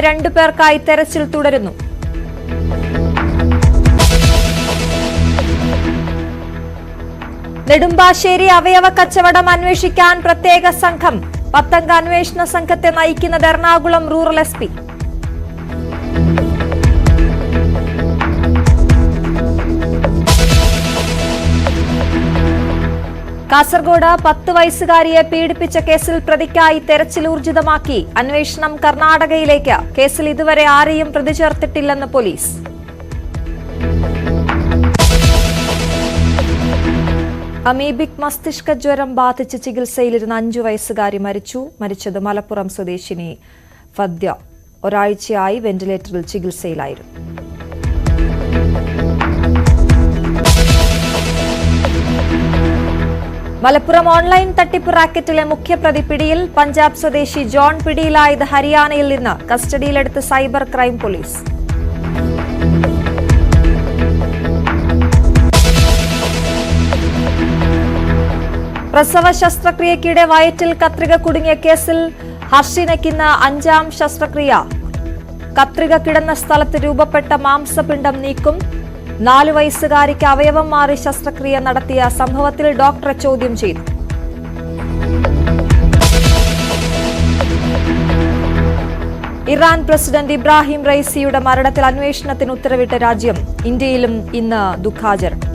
2 പേർക്കായി തെരച്ചിൽ തുടരുന്നു. നെടുമ്പാശ്ശേരി അവയവ കച്ചവടം അന്വേഷിക്കാൻ പ്രത്യേക സംഘം. 10 അംഗ അന്വേഷണ സംഘത്തെ നയിക്കുന്നത് എറണാകുളം റൂറൽ SP. കാസർഗോഡ് 10 വയസ്സുകാരിയെ പീഡിപ്പിച്ച കേസിൽ പ്രതിക്കായി തെരച്ചിൽ ഊർജിതമാക്കി. അന്വേഷണം കർണാടകയിലേക്ക്. കേസിൽ ഇതുവരെ ആരെയും പ്രതി ചേർത്തിട്ടില്ലെന്ന് പോലീസ്. അമീബിക് മസ്തിഷ്ക ജ്വരം ബാധിച്ച് ചികിത്സയിലിരുന്ന 5 വയസ്സുകാരി മരിച്ചത് മലപ്പുറം സ്വദേശിനി ഫദ്യ. ഒരാഴ്ചയായി വെന്റിലേറ്ററിൽ ചികിത്സയിലായിരുന്നു. മലപ്പുറം ഓൺലൈൻ തട്ടിപ്പ് റാക്കറ്റിലെ മുഖ്യപ്രതി പിടിയിൽ. പഞ്ചാബ് സ്വദേശി ജോൺ പിടിയിലായത് ഹരിയാനയിൽ നിന്ന്. കസ്റ്റഡിയിലെടുത്ത് സൈബർ ക്രൈം പോലീസ്. പ്രസവ ശസ്ത്രക്രിയയ്ക്കിടെ വയറ്റിൽ കത്രിക കുടുങ്ങിയ കേസിൽ ഹർഷിനയ്ക്കിന്ന് 5ാം ശസ്ത്രക്രിയ. കത്രിക കിടന്ന സ്ഥലത്ത് രൂപപ്പെട്ട മാംസപിണ്ഡം നീക്കും. 4 വയസ്സുകാരിക്ക് അവയവം മാറി ശസ്ത്രക്രിയ നടത്തിയ സംഭവത്തിൽ ഡോക്ടറെ ചോദ്യം ചെയ്തു. ഇറാൻ പ്രസിഡന്റ് ഇബ്രാഹിം റൈസിയുടെ മരണത്തിൽ അന്വേഷണത്തിന് ഉത്തരവിട്ട രാജ്യം. ഇന്ത്യയിലും ഇന്ന് ദുഃഖാചരണം.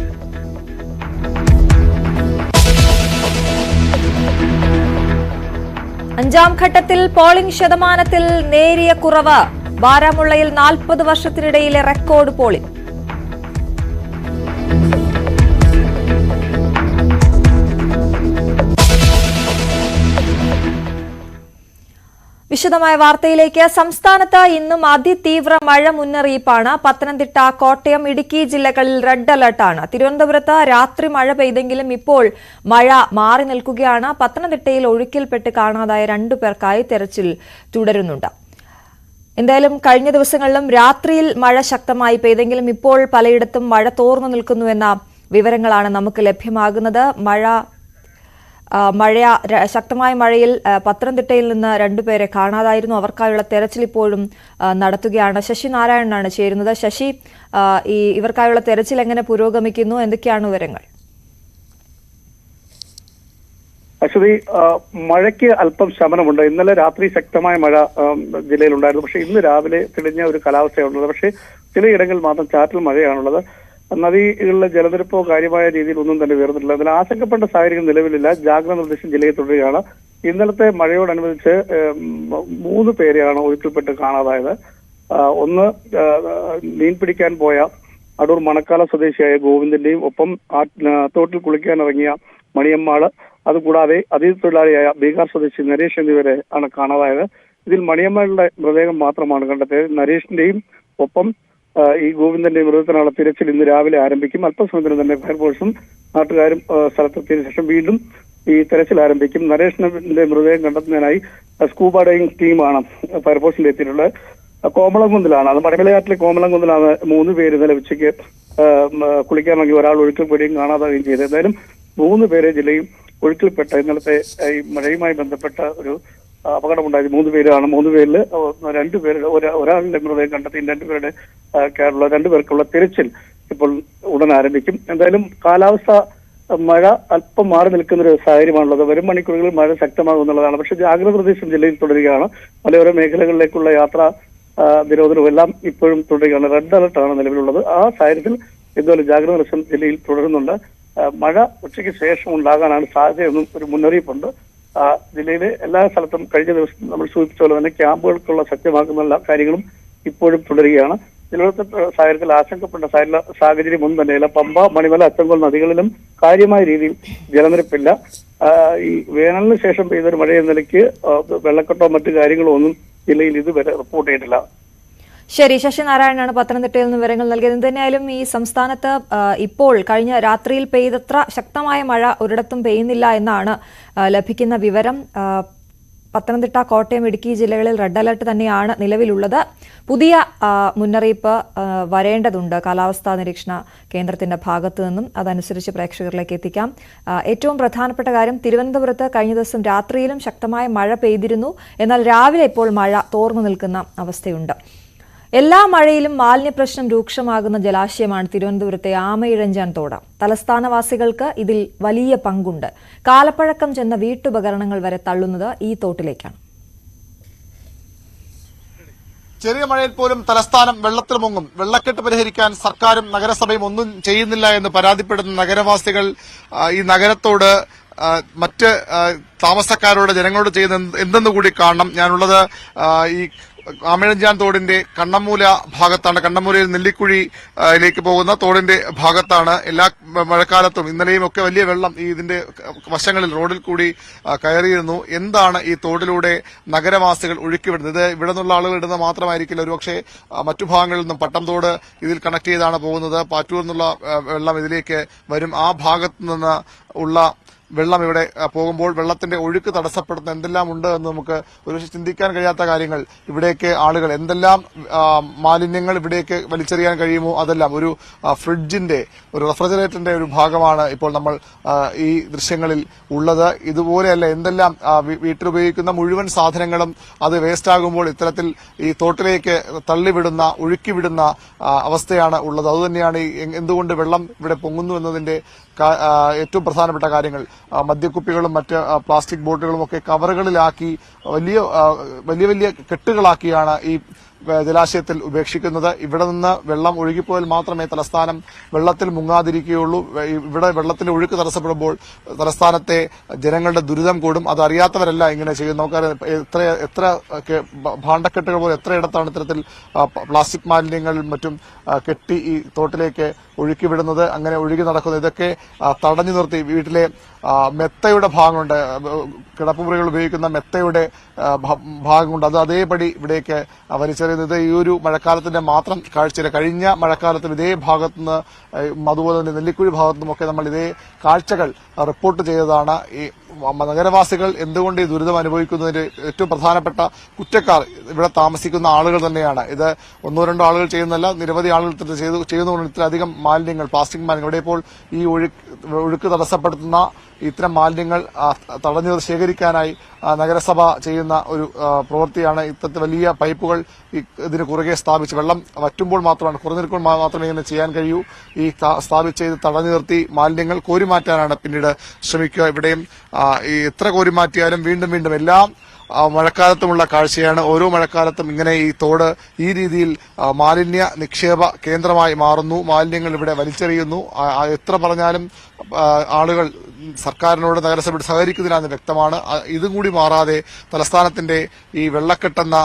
അഞ്ചാം ഘട്ടത്തിൽ പോളിംഗ് ശതമാനത്തിൽ നേരിയ കുറവ്. ബാരാമുള്ളയിൽ 40 വർഷത്തിനിടയിലെ റെക്കോർഡ് പോളിംഗ്. വിശദമായ വാർത്തയിലേക്ക്. സംസ്ഥാനത്ത് ഇന്നും അതിതീവ്ര മഴ മുന്നറിയിപ്പാണ്. പത്തനംതിട്ട, കോട്ടയം, ഇടുക്കി ജില്ലകളിൽ റെഡ് അലർട്ടാണ്. തിരുവനന്തപുരത്ത് രാത്രി മഴ പെയ്തെങ്കിലും ഇപ്പോൾ മഴ മാറി നിൽക്കുകയാണ്. പത്തനംതിട്ടയിൽ ഒഴുക്കിൽപ്പെട്ട് കാണാതായ 2 പേർക്കായി തെരച്ചിൽ തുടരുന്നുണ്ട്. എന്തായാലും കഴിഞ്ഞ ദിവസങ്ങളിലും രാത്രിയിൽ മഴ ശക്തമായി പെയ്തെങ്കിലും ഇപ്പോൾ പലയിടത്തും മഴ തോർന്നു നിൽക്കുന്നുവെന്ന വിവരങ്ങളാണ് നമുക്ക് ലഭ്യമാകുന്നത്. ശക്തമായ മഴയിൽ പത്തനംതിട്ടയിൽ നിന്ന് 2 പേരെ കാണാതായിരുന്നു. അവർക്കായുള്ള തെരച്ചിൽ ഇപ്പോഴും നടത്തുകയാണ്. ശശി നാരായണനാണ് ചേരുന്നത്. ശശി, ഇവർക്കായുള്ള തെരച്ചിൽ എങ്ങനെ പുരോഗമിക്കുന്നു? എന്തൊക്കെയാണ് വിവരങ്ങൾ? അശ്വതി, മഴയ്ക്ക് അല്പം ശമനമുണ്ട്. ഇന്നലെ രാത്രി ശക്തമായ മഴ ജില്ലയിലുണ്ടായിരുന്നു. പക്ഷേ ഇന്ന് രാവിലെ തെളിഞ്ഞ ഒരു കാലാവസ്ഥയാണുള്ളത്. പക്ഷേ ചിലയിടങ്ങളിൽ മാത്രം ചാറ്റൽ മഴയാണുള്ളത്. നദികളിലെ ജലനിരപ്പോ കാര്യമായ രീതിയിൽ ഒന്നും തന്നെ ഉയർന്നിട്ടില്ല. അതിൽ ആശങ്കപ്പെട്ട സാഹചര്യം നിലവിലില്ല. ജാഗ്രതാ നിർദ്ദേശം ജില്ലയിൽ തുടരുകയാണ്. ഇന്നലത്തെ മഴയോടനുബന്ധിച്ച് 3 പേരെയാണ് ഒഴുക്കിൽപ്പെട്ട് കാണാതായത്. ഒന്ന് മീൻ പിടിക്കാൻ പോയ അടൂർ മണക്കാല സ്വദേശിയായ ഗോവിന്ദന്റെയും ഒപ്പം തോട്ടിൽ കുളിക്കാനിറങ്ങിയ മണിയമ്മാള്, അതുകൂടാതെ അതിഥി തൊഴിലാളിയായ ബീഹാർ സ്വദേശി നരേഷ് എന്നിവരെ ആണ് കാണാതായത്. ഇതിൽ മണിയമ്മയുടെ മൃതദേഹം മാത്രമാണ് കണ്ടെത്തിയത്. നരേഷിന്റെയും ഒപ്പം ഈ ഗോവിന്ദന്റെ മൃതദേഹത്തിനുള്ള തിരച്ചിൽ ഇന്ന് രാവിലെ ആരംഭിക്കും. അല്പസമയത്തിന് തന്നെ ഫയർഫോഴ്സും നാട്ടുകാരും സ്ഥലത്തെത്തിയതിനു ശേഷം വീണ്ടും ഈ തെരച്ചിൽ ആരംഭിക്കും. നരേഷിന്റെ മൃതദേഹം കണ്ടെത്തുന്നതിനായി സ്കൂബ ഡൈവിംഗ് ടീമാണ് ഫയർഫോഴ്സിൽ എത്തിയിട്ടുള്ളത്. കോമളംകുന്നിലാണ്, അത് മടമലയാറ്റിലെ കോമളംകുന്നിലാണ് 3 പേര് ഇന്നലെ ഉച്ചയ്ക്ക് കുളിക്കാനിറങ്ങി ഒരാൾ ഒഴുക്കിൽപ്പെടുകയും കാണാതാവുകയും ചെയ്തത്. എന്തായാലും 3 പേരെ ജില്ലയിൽ ഒഴുക്കിൽപ്പെട്ട ഇന്നലത്തെ ഈ മഴയുമായി ബന്ധപ്പെട്ട ഒരു അപകടമുണ്ടായത് 3 പേരാണ്. 3 പേരിൽ 2 പേര് ഒരാളുടെ മൃതദേഹം കണ്ടെത്തി. 2 പേർക്കുള്ള തിരച്ചിൽ ഇപ്പോൾ ഉടൻ ആരംഭിക്കും. എന്തായാലും കാലാവസ്ഥ മഴ അല്പം മാറി നിൽക്കുന്ന ഒരു സാഹചര്യമാണുള്ളത്. വരും മണിക്കൂറുകളിൽ മഴ ശക്തമാകും എന്നുള്ളതാണ്. പക്ഷേ ജാഗ്രതാ നിർദ്ദേശം ജില്ലയിൽ തുടരുകയാണ്. മലയോര മേഖലകളിലേക്കുള്ള യാത്രാ നിരോധനവും എല്ലാം ഇപ്പോഴും തുടരുകയാണ്. റെഡ് അലർട്ടാണ് നിലവിലുള്ളത്. ആ സാഹചര്യത്തിൽ ഇതുപോലെ ജാഗ്രതാ നിർദ്ദേശം ജില്ലയിൽ തുടരുന്നുണ്ട്. മഴ ഉച്ചയ്ക്ക് ശേഷം ഉണ്ടാകാനാണ് സാധ്യതയെന്നും ഒരു മുന്നറിയിപ്പുണ്ട്. ജില്ലയിലെ എല്ലാ സ്ഥലത്തും കഴിഞ്ഞ ദിവസം നമ്മൾ സൂചിപ്പിച്ച പോലെ തന്നെ ക്യാമ്പുകൾക്കുള്ള സജ്ജമാക്കുന്ന എല്ലാ കാര്യങ്ങളും ഇപ്പോഴും തുടരുകയാണ്. നിലവിലത്തെ സാഹചര്യത്തിൽ ആശങ്കപ്പെട്ട സാഹചര്യം ഒന്നും തന്നെയല്ല. പമ്പ, മണിമല, അച്ചൻകോൽ നദികളിലും കാര്യമായ രീതിയിൽ ജലനിരപ്പില്ല. ഈ വേനലിന് ശേഷം പെയ്തൊരു മഴ എന്ന നിലയ്ക്ക് വെള്ളക്കെട്ടോ മറ്റു കാര്യങ്ങളോ ഒന്നും ജില്ലയിൽ ഇതുവരെ റിപ്പോർട്ട് ചെയ്തിട്ടില്ല. ശരി, ശശി നാരായണനാണ് പത്തനംതിട്ടയിൽ നിന്ന് വിവരങ്ങൾ നൽകിയത്. എന്തായാലും ഈ സംസ്ഥാനത്ത് ഇപ്പോൾ കഴിഞ്ഞ രാത്രിയിൽ പെയ്തത്ര ശക്തമായ മഴ ഒരിടത്തും പെയ്യുന്നില്ല എന്നാണ് ലഭിക്കുന്ന വിവരം. പത്തനംതിട്ട, കോട്ടയം, ഇടുക്കി ജില്ലകളിൽ റെഡ് അലർട്ട് തന്നെയാണ് നിലവിലുള്ളത്. പുതിയ മുന്നറിയിപ്പ് വരേണ്ടതുണ്ട് കാലാവസ്ഥാ നിരീക്ഷണ കേന്ദ്രത്തിന്റെ ഭാഗത്തു നിന്നും. അതനുസരിച്ച് പ്രേക്ഷകരിലേക്ക് എത്തിക്കാം. ഏറ്റവും പ്രധാനപ്പെട്ട കാര്യം, തിരുവനന്തപുരത്ത് കഴിഞ്ഞ ദിവസം രാത്രിയിലും ശക്തമായ മഴ പെയ്തിരുന്നു. എന്നാൽ രാവിലെ ഇപ്പോൾ മഴ തോർന്നു നിൽക്കുന്ന അവസ്ഥയുണ്ട്. എല്ലാ മഴയിലും മാലിന്യ പ്രശ്നം രൂക്ഷമാകുന്ന ജലാശയമാണ് തിരുവനന്തപുരത്തെ ആമയിഴഞ്ചാൻ തോട്. തലസ്ഥാനവാസികൾക്ക് ഇതിൽ വലിയ പങ്കുണ്ട്. കാലപ്പഴക്കം ചെന്ന വീട്ടുപകരണങ്ങൾ വരെ തള്ളുന്നത് ഈ തോട്ടിലേക്കാണ്. ചെറിയ മഴയിൽ പോലും തലസ്ഥാനം വെള്ളത്തിൽ മുങ്ങും. വെള്ളക്കെട്ട് പരിഹരിക്കാൻ സർക്കാരും നഗരസഭയും ഒന്നും ചെയ്യുന്നില്ല എന്ന് പരാതിപ്പെടുന്ന നഗരവാസികൾ ഈ നഗരത്തോട് മറ്റ് താമസക്കാരോട്, ജനങ്ങളോട് ചെയ്യുന്ന എന്തെന്ന് കൂടി കാണണം. ഞാനുള്ളത് ഈ ആമയിഴഞ്ചാൻ തോടിന്റെ കണ്ണമ്മൂല ഭാഗത്താണ്. കണ്ണമ്മൂലയിൽ നെല്ലിക്കുഴിയിലേക്ക് പോകുന്ന തോടിന്റെ ഭാഗത്താണ്. എല്ലാ മഴക്കാലത്തും ഇന്നലെയും ഒക്കെ വലിയ വെള്ളം ഇതിന്റെ വശങ്ങളിൽ റോഡിൽ കൂടി കയറിയിരുന്നു. എന്താണ് ഈ തോടിലൂടെ നഗരവാസികൾ ഒഴുക്കിവിടുന്നത്? ഇത് ഇവിടെ നിന്നുള്ള ആളുകൾ ഇടുന്നത് മാത്രമായിരിക്കില്ല, ഒരുപക്ഷെ മറ്റു ഭാഗങ്ങളിൽ നിന്നും പട്ടംതോട് ഇതിൽ കണക്ട് ചെയ്താണ് പോകുന്നത്. പാറ്റൂർ നിന്നുള്ള വെള്ളം ഇതിലേക്ക് വരും. ആ ഭാഗത്തു നിന്ന് ഉള്ള വെള്ളം ഇവിടെ പോകുമ്പോൾ വെള്ളത്തിന്റെ ഒഴുക്ക് തടസ്സപ്പെടുന്ന എന്തെല്ലാം ഉണ്ട് എന്ന് നമുക്ക് ഒരു ചിന്തിക്കാൻ കഴിയാത്ത കാര്യങ്ങൾ. ഇവിടേക്ക് ആളുകൾ എന്തെല്ലാം മാലിന്യങ്ങൾ ഇവിടേക്ക് വലിച്ചെറിയാൻ കഴിയുമോ അതെല്ലാം. ഒരു ഫ്രിഡ്ജിന്റെ, ഒരു റെഫ്രിജറേറ്ററിന്റെ ഒരു ഭാഗമാണ് ഇപ്പോൾ നമ്മൾ ഈ ദൃശ്യങ്ങളിൽ ഉള്ളത്. ഇതുപോലെയല്ല എന്തെല്ലാം വീട്ടിലുപയോഗിക്കുന്ന മുഴുവൻ സാധനങ്ങളും അത് വേസ്റ്റ് ആകുമ്പോൾ ഇത്തരത്തിൽ ഈ തോട്ടിലേക്ക് തള്ളിവിടുന്ന, ഒഴുക്കിവിടുന്ന അവസ്ഥയാണ് ഉള്ളത്. അതുതന്നെയാണ് എന്തുകൊണ്ട് വെള്ളം ഇവിടെ പൊങ്ങുന്നു എന്നതിന്റെ ഏറ്റവും പ്രധാനപ്പെട്ട കാര്യങ്ങൾ. മദ്യക്കുപ്പികളും മറ്റ് പ്ലാസ്റ്റിക് ബോട്ടുകളും ഒക്കെ കവറുകളിലാക്കി വലിയ വലിയ കെട്ടുകളാക്കിയാണ് ഈ ജലാശയത്തിൽ ഉപേക്ഷിക്കുന്നത്. ഇവിടെ നിന്ന് വെള്ളം ഒഴുകിപ്പോയാൽ മാത്രമേ തലസ്ഥാനം വെള്ളത്തിൽ മുങ്ങാതിരിക്കുകയുള്ളൂ. ഇവിടെ വെള്ളത്തിന്റെ ഒഴുക്ക് തടസ്സപ്പെടുമ്പോൾ തലസ്ഥാനത്തെ ജനങ്ങളുടെ ദുരിതം കൂടും. അതറിയാത്തവരല്ല ഇങ്ങനെ ചെയ്യുന്നത്. നമുക്കറിയാം എത്ര ഭാണ്ഡക്കെട്ടുകൾ പോലെ എത്രയിടത്താണ് ഇത്തരത്തിൽ പ്ലാസ്റ്റിക് മാലിന്യങ്ങൾ മറ്റും കെട്ടി ഈ തോട്ടിലേക്ക് ഒഴുക്കിവിടുന്നത്. അങ്ങനെ ഒഴുകി നടക്കുന്നത് ഇതൊക്കെ തടഞ്ഞു നിർത്തി വീട്ടിലെ മെത്തയുടെ ഭാഗമുണ്ട്, കിടപ്പുമുറികൾ ഉപയോഗിക്കുന്ന മെത്തയുടെ ഭാഗമുണ്ട്, അത് അതേപടി ഇവിടേക്ക് വലിച്ചെറിയുന്നത് ഈ ഒരു മഴക്കാലത്തിന്റെ മാത്രം കാഴ്ചയില്ല. കഴിഞ്ഞ മഴക്കാലത്തും ഇതേ ഭാഗത്തുനിന്ന്, അതുപോലെ തന്നെ നെല്ലിക്കുഴി ഭാഗത്തുനിന്നുമൊക്കെ നമ്മൾ ഇതേ കാഴ്ചകൾ റിപ്പോർട്ട് ചെയ്തതാണ്. ഈ നഗരവാസികൾ എന്തുകൊണ്ട് ഈ ദുരിതം അനുഭവിക്കുന്നതിന് ഏറ്റവും പ്രധാനപ്പെട്ട കുറ്റക്കാർ ഇവിടെ താമസിക്കുന്ന ആളുകൾ തന്നെയാണ്. ഇത് ഒന്നോ രണ്ടോ ആളുകൾ ചെയ്യുന്നതല്ല, നിരവധി ആളുകൾ ചെയ്യുന്നതുകൊണ്ട് ഇത്രയധികം മാലിന്യങ്ങൾ, പ്ലാസ്റ്റിക് മാലിന്യങ്ങൾ ഇവിടെ ഇപ്പോൾ ഈ ഒഴുക്ക് തടസ്സപ്പെടുത്തുന്ന ഇത്തരം മാലിന്യങ്ങൾ തടഞ്ഞു ശേഖരിക്കാനായി നഗരസഭ ചെയ്യുന്ന ഒരു പ്രവൃത്തിയാണ്. ഇത്തരത്തിൽ വലിയ പൈപ്പുകൾ ഇതിന് കുറുകെ സ്ഥാപിച്ച് വെള്ളം വറ്റുമ്പോൾ മാത്രമാണ്, കുറഞ്ഞു നിൽക്കുമ്പോൾ മാത്രമേ ഇങ്ങനെ ചെയ്യാൻ കഴിയൂ. ഈ സ്ഥാപിച്ച് ഇത് തടഞ്ഞു നിർത്തി മാലിന്യങ്ങൾ കോരിമാറ്റാനാണ് പിന്നീട് ശ്രമിക്കുക. ഇവിടെയും എത്ര കോരിമാറ്റിയാലും വീണ്ടും വീണ്ടും എല്ലാം മഴക്കാലത്തുമുള്ള കാഴ്ചയാണ്. ഓരോ മഴക്കാലത്തും ഇങ്ങനെ ഈ തോട് ഈ രീതിയിൽ മാലിന്യ നിക്ഷേപ കേന്ദ്രമായി മാറുന്നു. മാലിന്യങ്ങൾ ഇവിടെ വലിച്ചെറിയുന്നു. എത്ര പറഞ്ഞാലും ആളുകൾ സർക്കാരിനോട്, നഗരസഭയോട് സഹകരിക്കുന്നതിനാണ് വ്യക്തമാണ്. ഇതും കൂടി മാറാതെ തലസ്ഥാനത്തിന്റെ ഈ വെള്ളക്കെട്ടെന്ന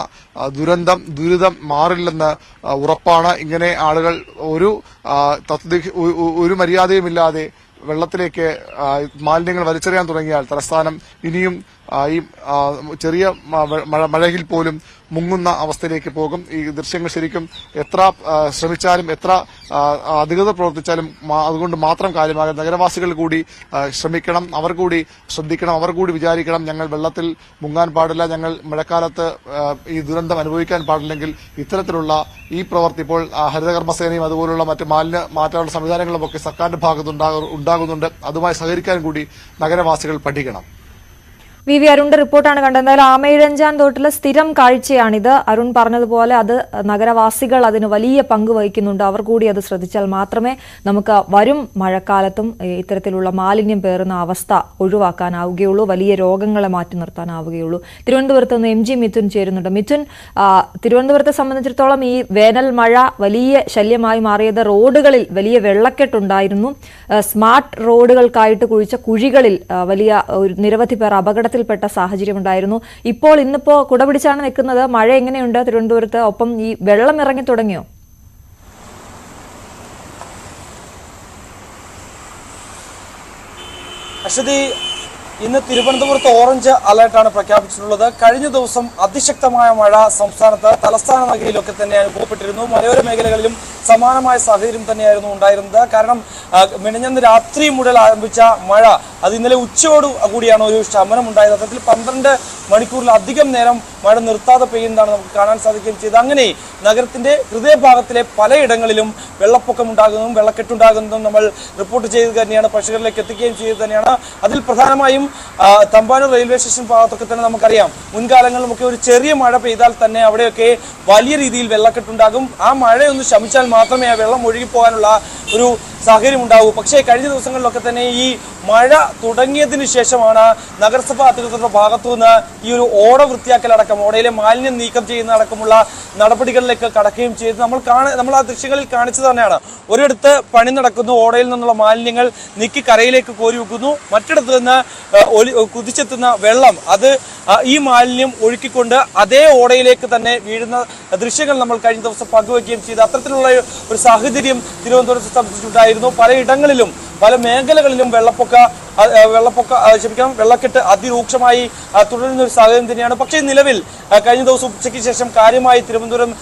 ദുരിതം മാറില്ലെന്ന് ഉറപ്പാണ്. ഇങ്ങനെ ആളുകൾ ഒരു മര്യാദയുമില്ലാതെ വെള്ളത്തിലേക്ക് മാലിന്യങ്ങൾ വലിച്ചെറിയാൻ തുടങ്ങിയാൽ തലസ്ഥാനം ഇനിയും ഈ ചെറിയ മഴയിൽ പോലും മുങ്ങുന്ന അവസ്ഥയിലേക്ക് പോകും. ഈ ദൃശ്യങ്ങൾ ശരിക്കും എത്ര ശ്രമിച്ചാലും എത്ര അധികൃതർ പ്രവർത്തിച്ചാലും അതുകൊണ്ട് മാത്രം കാര്യമാകും. നഗരവാസികൾ കൂടി ശ്രമിക്കണം, അവർ കൂടി ശ്രദ്ധിക്കണം, അവർ കൂടി വിചാരിക്കണം ഞങ്ങൾ വെള്ളത്തിൽ മുങ്ങാൻ പാടില്ല, ഞങ്ങൾ മഴക്കാലത്ത് ഈ ദുരന്തം അനുഭവിക്കാൻ പാടില്ലെങ്കിൽ ഇത്തരത്തിലുള്ള ഈ പ്രവൃത്തി ഇപ്പോൾ ഹരിതകർമ്മസേനയും അതുപോലുള്ള മറ്റ് മാലിന്യ മാറ്റാനുള്ള സംവിധാനങ്ങളും ഒക്കെ സർക്കാരിന്റെ ഭാഗത്ത് ഉണ്ടാകുന്നുണ്ട്. അതുമായി സഹകരിക്കാൻ കൂടി നഗരവാസികൾ പഠിക്കണം. വി അരുണിന്റെ റിപ്പോർട്ടാണ് കണ്ടത്. എന്തായാലും ആമയിഴഞ്ചാൻ തോട്ടിലെ സ്ഥിരം കാഴ്ചയാണിത്. അരുൺ പറഞ്ഞതുപോലെ അത് നഗരവാസികൾ അതിന് വലിയ പങ്ക് വഹിക്കുന്നുണ്ട്. അവർ കൂടി അത് ശ്രദ്ധിച്ചാൽ മാത്രമേ നമുക്ക് വരും മഴക്കാലത്തും ഇത്തരത്തിലുള്ള മാലിന്യം പേറുന്ന അവസ്ഥ ഒഴിവാക്കാനാവുകയുള്ളൂ, വലിയ രോഗങ്ങളെ മാറ്റി നിർത്താനാവുകയുള്ളൂ. തിരുവനന്തപുരത്ത് നിന്ന് MG മിഥുൻ ചേരുന്നുണ്ട്. മിഥുൻ, തിരുവനന്തപുരത്തെ സംബന്ധിച്ചിടത്തോളം ഈ വേനൽ മഴ വലിയ ശല്യമായി മാറിയത് റോഡുകളിൽ വലിയ വെള്ളക്കെട്ടുണ്ടായിരുന്നു. സ്മാർട്ട് റോഡുകൾക്കായിട്ട് കുഴിച്ച കുഴികളിൽ വലിയ നിരവധി പേർ അപകടത്തിൽപ്പെട്ട സാഹചര്യമുണ്ടായിരുന്നു. ഇന്നിപ്പോ കുടപിടിച്ചാണ് നിൽക്കുന്നത്. മഴ എങ്ങനെയുണ്ട് തിരുവനന്തപുരത്ത്? ഒപ്പം ഈ വെള്ളം ഇറങ്ങി തുടങ്ങിയോ? അശ്വതി, ഇന്ന് തിരുവനന്തപുരത്ത് ഓറഞ്ച് അലർട്ടാണ് പ്രഖ്യാപിച്ചിട്ടുള്ളത്. കഴിഞ്ഞ ദിവസം അതിശക്തമായ മഴ സംസ്ഥാനത്ത് തലസ്ഥാന നഗരിയിലൊക്കെ തന്നെ അനുഭവപ്പെട്ടിരുന്നു. മലയോര മേഖലകളിലും സമാനമായ സാഹചര്യം തന്നെയായിരുന്നു ഉണ്ടായിരുന്നത്. കാരണം മിനിഞ്ഞാന്ന് രാത്രി മുതൽ ആരംഭിച്ച മഴ അത് ഇന്നലെ ഉച്ചയോട് കൂടിയാണ് ഒരു ശമനം ഉണ്ടായത്. അത്തരത്തിൽ 12 മണിക്കൂറിലധികം നേരം മഴ നിർത്താതെ പെയ്യുന്നതാണ് നമുക്ക് കാണാൻ സാധിക്കുകയും ചെയ്തത്. അങ്ങനെ നഗരത്തിന്റെ ഹൃദയഭാഗത്തിലെ പലയിടങ്ങളിലും വെള്ളപ്പൊക്കം ഉണ്ടാകുന്നതും വെള്ളക്കെട്ടുണ്ടാകുന്നതും നമ്മൾ റിപ്പോർട്ട് ചെയ്ത് തന്നെയാണ്, പ്രേക്ഷകരിലേക്ക് എത്തിക്കുകയും ചെയ്ത് തന്നെയാണ്. അതിൽ പ്രധാനമായും തമ്പാനൂർ റെയിൽവേ സ്റ്റേഷൻ ഭാഗത്തൊക്കെ തന്നെ നമുക്കറിയാം, മുൻകാലങ്ങളിലുമൊക്കെ ഒരു ചെറിയ മഴ പെയ്താൽ തന്നെ അവിടെയൊക്കെ വലിയ രീതിയിൽ വെള്ളക്കെട്ടുണ്ടാകും. ആ മഴയൊന്ന് ശമിച്ചാൽ മാത്രമേ ആ വെള്ളം ഒഴുകിപ്പോകാനുള്ള ഒരു സാഹചര്യം ഉണ്ടാകൂ. പക്ഷേ കഴിഞ്ഞ ദിവസങ്ങളിലൊക്കെ തന്നെ ഈ മഴ തുടങ്ങിയതിനു ശേഷമാണ് നഗരസഭാ അധികൃതരുടെ ഭാഗത്തുനിന്ന് ഈ ഒരു ഓട വൃത്തിയാക്കലടക്കം, ഓടയിലെ മാലിന്യം നീക്കം ചെയ്യുന്ന അടക്കമുള്ള നടപടികളിലേക്ക് കടക്കുകയും ചെയ്ത് നമ്മൾ ആ ദൃശ്യങ്ങളിൽ കാണിച്ചു തന്നെയാണ്. ഒരിടത്ത് പണി നടക്കുന്നു, ഓടയിൽ നിന്നുള്ള മാലിന്യങ്ങൾ നീക്കി കരയിലേക്ക് കോരി വെക്കുന്നു, മറ്റിടത്ത് നിന്ന് കുതിച്ചെത്തുന്ന വെള്ളം അത് ഈ മാലിന്യം ഒഴുക്കിക്കൊണ്ട് അതേ ഓടയിലേക്ക് തന്നെ വീഴുന്ന ദൃശ്യങ്ങൾ നമ്മൾ കഴിഞ്ഞ ദിവസം പങ്കുവയ്ക്കുകയും ചെയ്തു. അത്തരത്തിലുള്ള ഒരു സാഹചര്യം തിരുവനന്തപുരത്ത് സംബന്ധിച്ചിട്ടുണ്ടായിരുന്നു. പലയിടങ്ങളിലും പല മേഖലകളിലും വെള്ളക്കെട്ട് അതിരൂക്ഷമായി തുടരുന്ന ഒരു സാഹചര്യം തന്നെയാണ്. പക്ഷേ നിലവിൽ കഴിഞ്ഞ ദിവസം ഉച്ചയ്ക്ക് ശേഷം കാര്യമായി തിരുവനന്തപുരം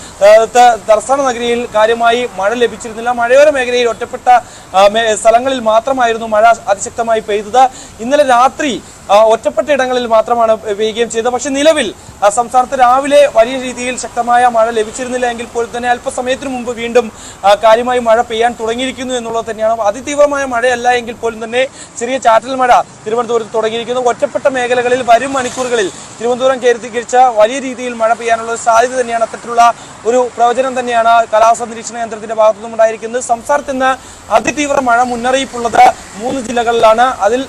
തലസ്ഥാന നഗരിയിൽ കാര്യമായി മഴ ലഭിച്ചിരുന്നില്ല. മലയോര മേഖലയിൽ ഒറ്റപ്പെട്ട സ്ഥലങ്ങളിൽ മാത്രമായിരുന്നു മഴ അതിശക്തമായി പെയ്തത്. ഇന്നലെ രാത്രി ഒറ്റപ്പെട്ട ഇടങ്ങളിൽ മാത്രമാണ് പെയ്യുകയും ചെയ്തത്. പക്ഷെ നിലവിൽ സംസ്ഥാനത്ത് രാവിലെ വലിയ രീതിയിൽ ശക്തമായ മഴ ലഭിച്ചിരുന്നില്ല എങ്കിൽ പോലും തന്നെ അല്പസമയത്തിന് മുമ്പ് വീണ്ടും കാര്യമായി മഴ പെയ്യാൻ തുടങ്ങിയിരിക്കുന്നു എന്നുള്ളത് തന്നെയാണ്. അതിതീവ്രമായ മഴയല്ല എങ്കിൽ പോലും തന്നെ ചെറിയ ചാറ്റൽ മഴ തിരുവനന്തപുരത്ത് തുടങ്ങിയിരിക്കുന്നു. ഒറ്റപ്പെട്ട മേഖലകളിൽ വരും മണിക്കൂറുകളിൽ തിരുവനന്തപുരം കേന്ദ്രീകരിച്ച വലിയ രീതിയിൽ മഴ പെയ്യാനുള്ള സാധ്യത തന്നെയാണ്. അത്തരത്തിലുള്ള ഒരു പ്രവചനം തന്നെയാണ് കാലാവസ്ഥാ നിരീക്ഷണ കേന്ദ്രത്തിന്റെ ഭാഗത്തുനിന്നും ഉണ്ടായിരിക്കുന്നത്. സംസ്ഥാനത്ത് ഇന്ന് അതിതീവ്ര മഴ മുന്നറിയിപ്പുള്ളത് 3 ജില്ലകളിലാണ്. അതിൽ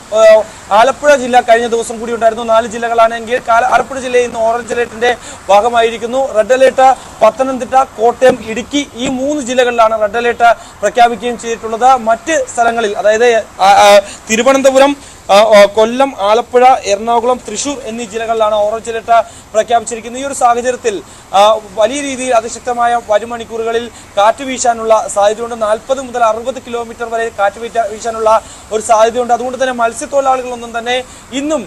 ആലപ്പുഴ ജില്ല കഴിഞ്ഞ ദിവസം കൂടി ഉണ്ടായിരുന്നു. 4 ജില്ലകളാണെങ്കിൽ ആലപ്പുഴ ജില്ലയിൽ ഇന്ന് ഓറഞ്ച് അലേർട്ടിന്റെ ഭാഗമായിരിക്കുന്നു. റെഡ് അലേർട്ട് പത്തനംതിട്ട, കോട്ടയം, ഇടുക്കി ഈ 3 ജില്ലകളിലാണ് റെഡ് അലേർട്ട് പ്രഖ്യാപിക്കുകയും ചെയ്തിട്ടുള്ളത്. മറ്റ് സ്ഥലങ്ങളിൽ അതായത് തിരുവനന്തപുരം, കൊല്ലം, ആലപ്പുഴ, എറണാകുളം, തൃശൂർ എന്നീ ജില്ലകളിലാണ് ഓറഞ്ച് അലേർട്ട് പ്രഖ്യാപിച്ചിരിക്കുന്നത്. ഈ ഒരു സാഹചര്യത്തിൽ വലിയ രീതിയിൽ അതിശക്തമായ വരും മണിക്കൂറുകളിൽ കാറ്റ് വീശാനുള്ള സാധ്യതയുണ്ട്. 40 മുതൽ 60 കിലോമീറ്റർ വരെ കാറ്റ് വീശാനുള്ള ഒരു സാധ്യതയുണ്ട്. അതുകൊണ്ട് തന്നെ മത്സ്യത്തൊഴിലാളികളൊന്നും തന്നെ ഇന്നും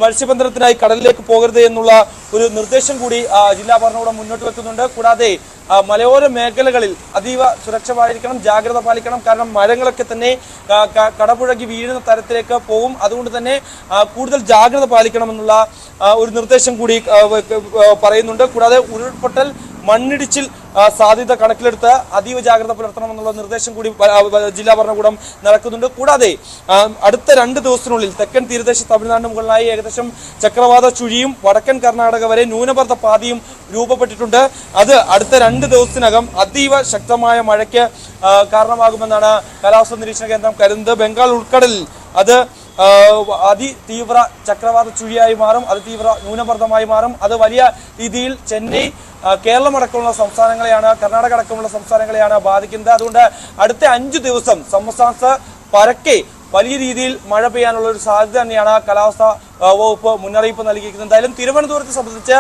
മത്സ്യബന്ധനത്തിനായി കടലിലേക്ക് പോകരുത് എന്നുള്ള ഒരു നിർദ്ദേശം കൂടി ജില്ലാ ഭരണകൂടം മുന്നോട്ട് വെക്കുന്നുണ്ട്. കൂടാതെ മലയോര മേഖലകളിൽ അതീവ സുരക്ഷ പാലിക്കണം, ജാഗ്രത പാലിക്കണം. കാരണം മരങ്ങളൊക്കെ തന്നെ കടപുഴകി വീഴുന്ന തരത്തിലേക്ക് പോകും. അതുകൊണ്ട് തന്നെ കൂടുതൽ ജാഗ്രത പാലിക്കണമെന്നുള്ള ഒരു നിർദ്ദേശം കൂടി പറയുന്നുണ്ട്. കൂടാതെ ഉരുൾപൊട്ടൽ, മണ്ണിടിച്ചിൽ സാധ്യത കണക്കിലെടുത്ത് അതീവ ജാഗ്രത പുലർത്തണമെന്നുള്ള നിർദ്ദേശം കൂടി ജില്ലാ ഭരണകൂടം നടക്കുന്നുണ്ട്. കൂടാതെ അടുത്ത 2 ദിവസത്തിനുള്ളിൽ തെക്കൻ തീരദേശ തമിഴ്നാടിന് മുകളിലായി ഏകദേശം ചക്രവാത ചുഴിയും വടക്കൻ കർണാടക വരെ ന്യൂനമർദ്ദ പാതിയും രൂപപ്പെട്ടിട്ടുണ്ട്. അത് അടുത്ത 2 ദിവസത്തിനകം അതീവ ശക്തമായ മഴയ്ക്ക് കാരണമാകുമെന്നാണ് കാലാവസ്ഥാ നിരീക്ഷണ കേന്ദ്രം കരുതുന്നത്. ബംഗാൾ ഉൾക്കടലിൽ അത് അതിതീവ്ര ചക്രവാത ചുഴിയായി മാറും, അതിതീവ്ര ന്യൂനമർദ്ദമായി മാറും. അത് വലിയ രീതിയിൽ ചെന്നൈ, കേരളം അടക്കമുള്ള സംസ്ഥാനങ്ങളെയാണ്, കർണാടക അടക്കമുള്ള സംസ്ഥാനങ്ങളെയാണ് ബാധിക്കുന്നത്. അതുകൊണ്ട് അടുത്ത 5 ദിവസം സംസ്ഥാനത്ത് പരക്കെ വലിയ രീതിയിൽ മഴ പെയ്യാനുള്ള ഒരു സാധ്യത തന്നെയാണ് കാലാവസ്ഥാ വകുപ്പ് മുന്നറിയിപ്പ് നൽകിയിരിക്കുന്നത്. എന്തായാലും തിരുവനന്തപുരത്തെ സംബന്ധിച്ച്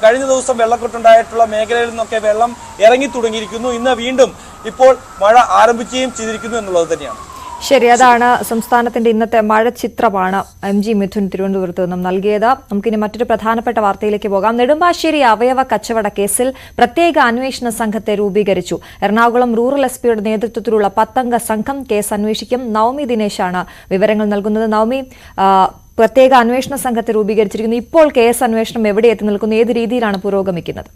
കഴിഞ്ഞ ദിവസം വെള്ളക്കെട്ടുണ്ടായിട്ടുള്ള മേഖലയിൽ നിന്നൊക്കെ വെള്ളം ഇറങ്ങി തുടങ്ങിയിരിക്കുന്നു. ഇന്ന് വീണ്ടും ഇപ്പോൾ മഴ ആരംഭിക്കുകയും ചെയ്തിരിക്കുന്നു എന്നുള്ളത് തന്നെയാണ്. ശരി, അതാണ് സംസ്ഥാനത്തിന്റെ ഇന്നത്തെ മഴ ചിത്രമാണ് MG മിഥുൻ തിരുവനന്തപുരത്ത് നിന്നും നൽകിയത്. നമുക്കിനി മറ്റൊരു പ്രധാനപ്പെട്ട വാർത്തയിലേക്ക് പോകാം. നെടുമ്പാശ്ശേരി അവയവ കച്ചവട കേസിൽ പ്രത്യേക അന്വേഷണ സംഘത്തെ രൂപീകരിച്ചു. എറണാകുളം റൂറൽ എസ്പിയുടെ നേതൃത്വത്തിലുള്ള 10-അംഗ സംഘം കേസ് അന്വേഷിക്കും. നവമി ദിനേശാണ് വിവരങ്ങൾ നൽകുന്നത്. നവമി, പ്രത്യേക അന്വേഷണ സംഘത്തെ രൂപീകരിച്ചിരിക്കുന്നു. ഇപ്പോൾ കേസ് അന്വേഷണം എവിടെ എത്തി നിൽക്കുന്നു? ഏത് രീതിയിലാണ് പുരോഗമിക്കുന്നത്?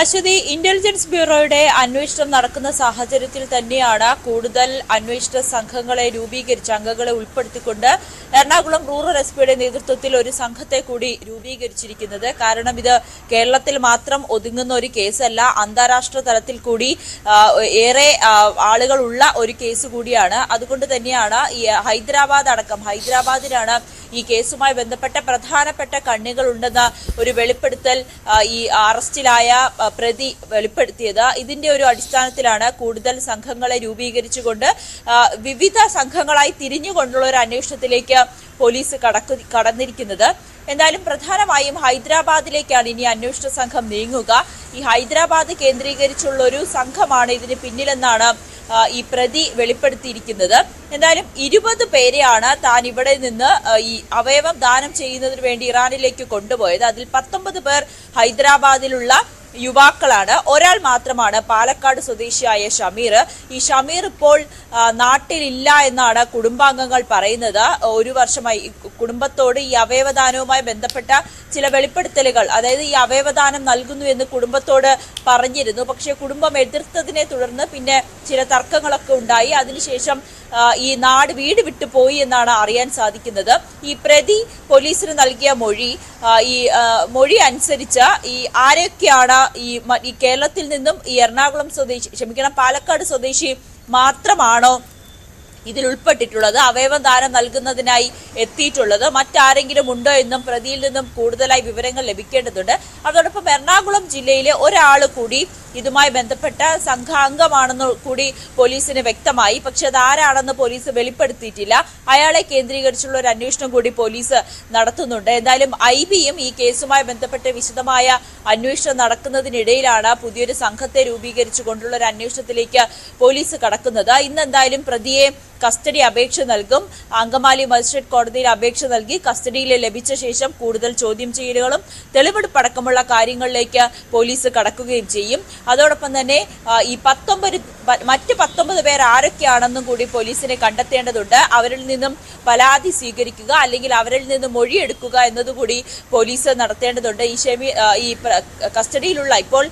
അശ്വതി, ഇന്റലിജൻസ് ബ്യൂറോയുടെ അന്വേഷണം നടക്കുന്ന സാഹചര്യത്തിൽ തന്നെയാണ് കൂടുതൽ അന്വേഷണ സംഘങ്ങളെ രൂപീകരിച്ച് അംഗങ്ങളെ ഉൾപ്പെടുത്തിക്കൊണ്ട് എറണാകുളം റൂറൽ എസ്പിയുടെ നേതൃത്വത്തിൽ ഒരു സംഘത്തെ കൂടി രൂപീകരിച്ചിരിക്കുന്നത്. കാരണം ഇത് കേരളത്തിൽ മാത്രം ഒതുങ്ങുന്ന ഒരു കേസല്ല, അന്താരാഷ്ട്ര തലത്തിൽ കൂടി ഏറെ ആളുകൾ ഉള്ള ഒരു കേസ് കൂടിയാണ്. അതുകൊണ്ട് തന്നെയാണ് ഈ ഹൈദരാബാദിലാണ് ഈ കേസുമായി ബന്ധപ്പെട്ട പ്രധാനപ്പെട്ട കണ്ണികളുണ്ടെന്ന ഒരു വെളിപ്പെടുത്തൽ ഈ അറസ്റ്റിലായ പ്രതി വെളിപ്പെടുത്തിയത്. ഇതിന്റെ ഒരു അടിസ്ഥാനത്തിലാണ് കൂടുതൽ സംഘങ്ങളെ രൂപീകരിച്ചുകൊണ്ട് വിവിധ സംഘങ്ങളായി തിരിഞ്ഞുകൊണ്ടുള്ള ഒരു അന്വേഷണത്തിലേക്ക് പോലീസ് കടന്നിരിക്കുന്നത്. എന്തായാലും പ്രധാനമായും ഹൈദരാബാദിലേക്കാണ് ഇനി അന്വേഷണ സംഘം നീങ്ങുക. ഈ ഹൈദരാബാദ് കേന്ദ്രീകരിച്ചുള്ള ഒരു സംഘമാണ് ഇതിന് പിന്നിലെന്നാണ് ഈ പ്രതി വെളിപ്പെടുത്തിയിരിക്കുന്നത്. എന്തായാലും 20 പേരെയാണ് താൻ ഇവിടെ നിന്ന് ഈ അവയവം ദാനം ചെയ്യുന്നതിന് വേണ്ടി ഇറാനിലേക്ക് കൊണ്ടുപോയത്. അതിൽ 19 പേർ ഹൈദരാബാദിലുള്ള യുവാക്കളാണ്. ഒരാൾ മാത്രമാണ് പാലക്കാട് സ്വദേശിയായ ഷമീർ. ഈ ഷമീർ ഇപ്പോൾ നാട്ടിലില്ല എന്നാണ് കുടുംബാംഗങ്ങൾ പറയുന്നത്. ഒരു വർഷമായി കുടുംബത്തോട് ഈ അവയവദാനവുമായി ബന്ധപ്പെട്ട ചില വെളിപ്പെടുത്തലുകൾ, അതായത് ഈ അവയവദാനം നൽകുന്നു എന്ന് കുടുംബത്തോട് പറഞ്ഞിരുന്നു. പക്ഷേ കുടുംബം എതിർത്തതിനെ തുടർന്ന് പിന്നെ ചില തർക്കങ്ങളൊക്കെ ഉണ്ടായി. അതിനുശേഷം ഈ വീട് വിട്ടു പോയി എന്നാണ് അറിയാൻ സാധിക്കുന്നത്. ഈ പ്രതി പോലീസിന് നൽകിയ മൊഴി അനുസരിച്ച് ഈ ആരൊക്കെയാണ് ഈ കേരളത്തിൽ നിന്നും ഈ പാലക്കാട് സ്വദേശി മാത്രമാണോ ഇതിൽ ഉൾപ്പെട്ടിട്ടുള്ളത്, അവയവം ദാനം നൽകുന്നതിനായി എത്തിയിട്ടുള്ളത്, മറ്റാരെങ്കിലും ഉണ്ടോ എന്നും പ്രതിയിൽ നിന്നും കൂടുതലായി വിവരങ്ങൾ ലഭിക്കേണ്ടതുണ്ട്. അതോടൊപ്പം എറണാകുളം ജില്ലയിലെ ഒരാൾ കൂടി ഇതുമായി ബന്ധപ്പെട്ട സംഘാംഗമാണെന്ന് കൂടി പോലീസിന് വ്യക്തമായി. പക്ഷെ അതാരാണെന്ന് പോലീസ് വെളിപ്പെടുത്തിയിട്ടില്ല. അയാളെ കേന്ദ്രീകരിച്ചുള്ള ഒരു അന്വേഷണം കൂടി പോലീസ് നടത്തുന്നുണ്ട്. എന്തായാലും IBയും ഈ കേസുമായി ബന്ധപ്പെട്ട് വിശദമായ അന്വേഷണം നടക്കുന്നതിനിടയിലാണ് പുതിയൊരു സംഘത്തെ രൂപീകരിച്ചുകൊണ്ടുള്ള ഒരു അന്വേഷണത്തിലേക്ക് പോലീസ് കടക്കുന്നത്. ഇന്ന് എന്തായാലും പ്രതിയെ കസ്റ്റഡി അപേക്ഷ നൽകും. അങ്കമാലി മജിസ്ട്രേറ്റ് കോടതിയിൽ അപേക്ഷ നൽകി കസ്റ്റഡിയിൽ ലഭിച്ച ശേഷം കൂടുതൽ ചോദ്യം ചെയ്യലുകളും തെളിവെടുപ്പടക്കമുള്ള കാര്യങ്ങളിലേക്ക് പോലീസ് കടക്കുകയും ചെയ്യും. അതോടൊപ്പം തന്നെ ഈ മറ്റ് 19 പേർ ആരൊക്കെയാണെന്നും കൂടി പോലീസിനെ കണ്ടെത്തേണ്ടതുണ്ട്. അവരിൽ നിന്നും പരാതി സ്വീകരിക്കുക അല്ലെങ്കിൽ അവരിൽ നിന്ന് മൊഴിയെടുക്കുക എന്നതുകൂടി പോലീസ് നടത്തേണ്ടതുണ്ട്. ഈ കസ്റ്റഡിയിലുള്ള ഇപ്പോൾ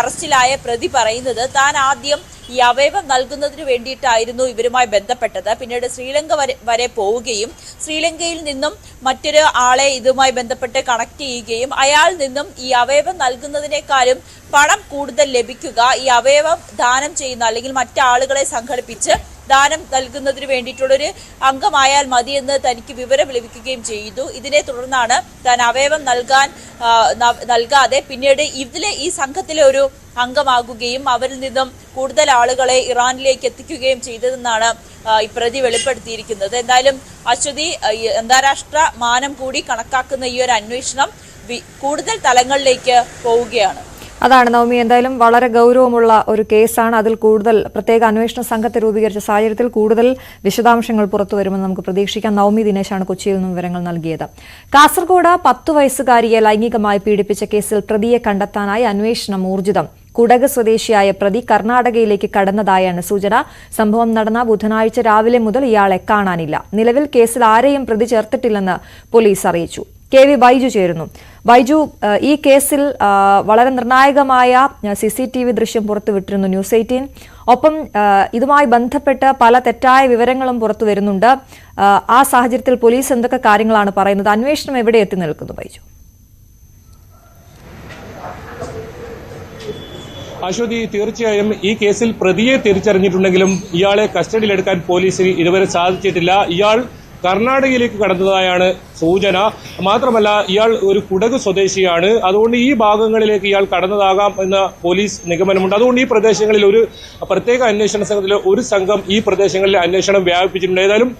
അറസ്റ്റിലായ പ്രതി പറയുന്നത് താൻ ആദ്യം ഈ അവയവം നൽകുന്നതിന് വേണ്ടിയിട്ടായിരുന്നു ഇവരുമായി ബന്ധപ്പെട്ടത്. പിന്നീട് ശ്രീലങ്ക വരെ പോവുകയും ശ്രീലങ്കയിൽ നിന്നും മറ്റൊരു ആളെ ഇതുമായി ബന്ധപ്പെട്ട് കണക്ട് ചെയ്യുകയും അയാളിൽ നിന്നും ഈ അവയവം നൽകുന്നതിനേക്കാളും പണം കൂടുതൽ ലഭിക്കുക, ഈ അവയവം ദാനം ചെയ്യുന്ന അല്ലെങ്കിൽ മറ്റാളുകളെ സംഘടിപ്പിച്ച് ദാനം നൽകുന്നതിന് വേണ്ടിയിട്ടുള്ളൊരു അംഗമായാൽ മതിയെന്ന് തനിക്ക് വിവരം ലഭിക്കുകയും ചെയ്തു. ഇതിനെ തുടർന്നാണ് താൻ അവയവം നൽകാതെ പിന്നീട് ഈ സംഘത്തിലെ ഒരു അംഗമാകുകയും അവരിൽ നിന്നും കൂടുതൽ ആളുകളെ ഇറാനിലേക്ക് എത്തിക്കുകയും ചെയ്തതെന്നാണ് ഈ പ്രതി വെളിപ്പെടുത്തിയിരിക്കുന്നത്. എന്തായാലും അശ്വതി, അന്താരാഷ്ട്ര മാനം കൂടി കണക്കാക്കുന്ന ഈ ഒരു അന്വേഷണം കൂടുതൽ തലങ്ങളിലേക്ക് പോവുകയാണ്. അതാണ് നവമി, എന്തായാലും വളരെ ഗൗരവമുള്ള ഒരു കേസാണ്. അതിൽ കൂടുതൽ പ്രത്യേക അന്വേഷണ സംഘത്തെ രൂപീകരിച്ച സാഹചര്യത്തിൽ കൂടുതൽ വിശദാംശങ്ങൾ പുറത്തുവരുമെന്ന് നമുക്ക് പ്രതീക്ഷിക്കാം. നവമി ദിനേശാണ് കൊച്ചിയിൽ നിന്നും വിവരങ്ങൾ നൽകിയത്. കാസർഗോഡ് 10 വയസ്സുകാരിയെ ലൈംഗികമായി പീഡിപ്പിച്ച കേസിൽ പ്രതിയെ കണ്ടെത്താനായി അന്വേഷണം ഊർജിതം. കുടക് സ്വദേശിയായ പ്രതി കർണാടകയിലേക്ക് കടന്നതായാണ് സൂചന. സംഭവം നടന്ന ബുധനാഴ്ച രാവിലെ മുതൽ ഇയാളെ കാണാനില്ല. നിലവിൽ കേസിൽ ആരെയും പ്രതി ചേർത്തിട്ടില്ലെന്ന് പോലീസ് അറിയിച്ചു. KV ബൈജു ചേരുന്നു. ബൈജു, ഈ കേസിൽ വളരെ നിർണായകമായ CCTV ദൃശ്യം പുറത്തുവിട്ടിരുന്നു ന്യൂസ് 18. ഒപ്പം ഇതുമായി ബന്ധപ്പെട്ട് പല തെറ്റായ വിവരങ്ങളും പുറത്തു വരുന്നുണ്ട്. ആ സാഹചര്യത്തിൽ പോലീസ് എന്തൊക്കെ കാര്യങ്ങളാണ് പറയുന്നത്? അന്വേഷണം എവിടെ എത്തി നിൽക്കുന്നു ബൈജു? അശ്വതി, തീർച്ചയായും ഈ കേസിൽ പ്രതിയെ തിരിച്ചറിഞ്ഞിട്ടുണ്ടെങ്കിലും ഇയാളെ കസ്റ്റഡിയിലെടുക്കാൻ പോലീസിന് ഇതുവരെ സാധിച്ചിട്ടില്ല. ഇയാൾ കർണാടകയിലേക്ക് കടന്നതായാണ് സൂചന. മാത്രമല്ല ഇയാൾ ഒരു കുടക് സ്വദേശിയാണ്. അതുകൊണ്ട് ഈ ഭാഗങ്ങളിലേക്ക് ഇയാൾ കടന്നതാകാം എന്ന പോലീസ് നിഗമനമുണ്ട്. അതുകൊണ്ട് ഈ പ്രദേശങ്ങളിൽ ഒരു പ്രത്യേക അന്വേഷണ സംഘത്തിലെ ഒരു സംഘം ഈ പ്രദേശങ്ങളിലെ അന്വേഷണം വ്യാപിപ്പിച്ചിട്ടുണ്ട്. ഏതായാലും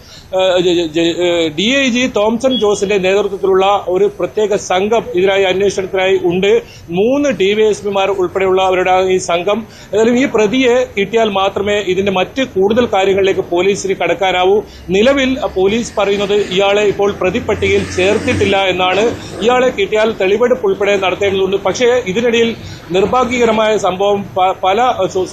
DIG തോംസൺ ജോസിന്റെ നേതൃത്വത്തിലുള്ള ഒരു പ്രത്യേക സംഘം ഇതിനായി അന്വേഷണത്തിനായി ഉണ്ട്. 3 DYSPമാർ ഉൾപ്പെടെയുള്ളവരുടെ ഈ സംഘം. ഏതായാലും ഈ പ്രതിയെ കിട്ടിയാൽ മാത്രമേ ഇതിന്റെ മറ്റ് കൂടുതൽ കാര്യങ്ങളിലേക്ക് പോലീസിന് കടക്കാനാവൂ. നിലവിൽ പോലീസ് പറയുന്നത് ഇയാളെ ഇപ്പോൾ പ്രതിപ്പട്ടികയിൽ ചേർത്തിട്ടില്ല എന്നാണ്. ഇയാളെ കിട്ടിയാൽ തെളിവെടുപ്പ് ഉൾപ്പെടെ നടത്തേണ്ടതുണ്ട്. പക്ഷേ ഇതിനിടയിൽ നിർഭാഗ്യകരമായ സംഭവം പല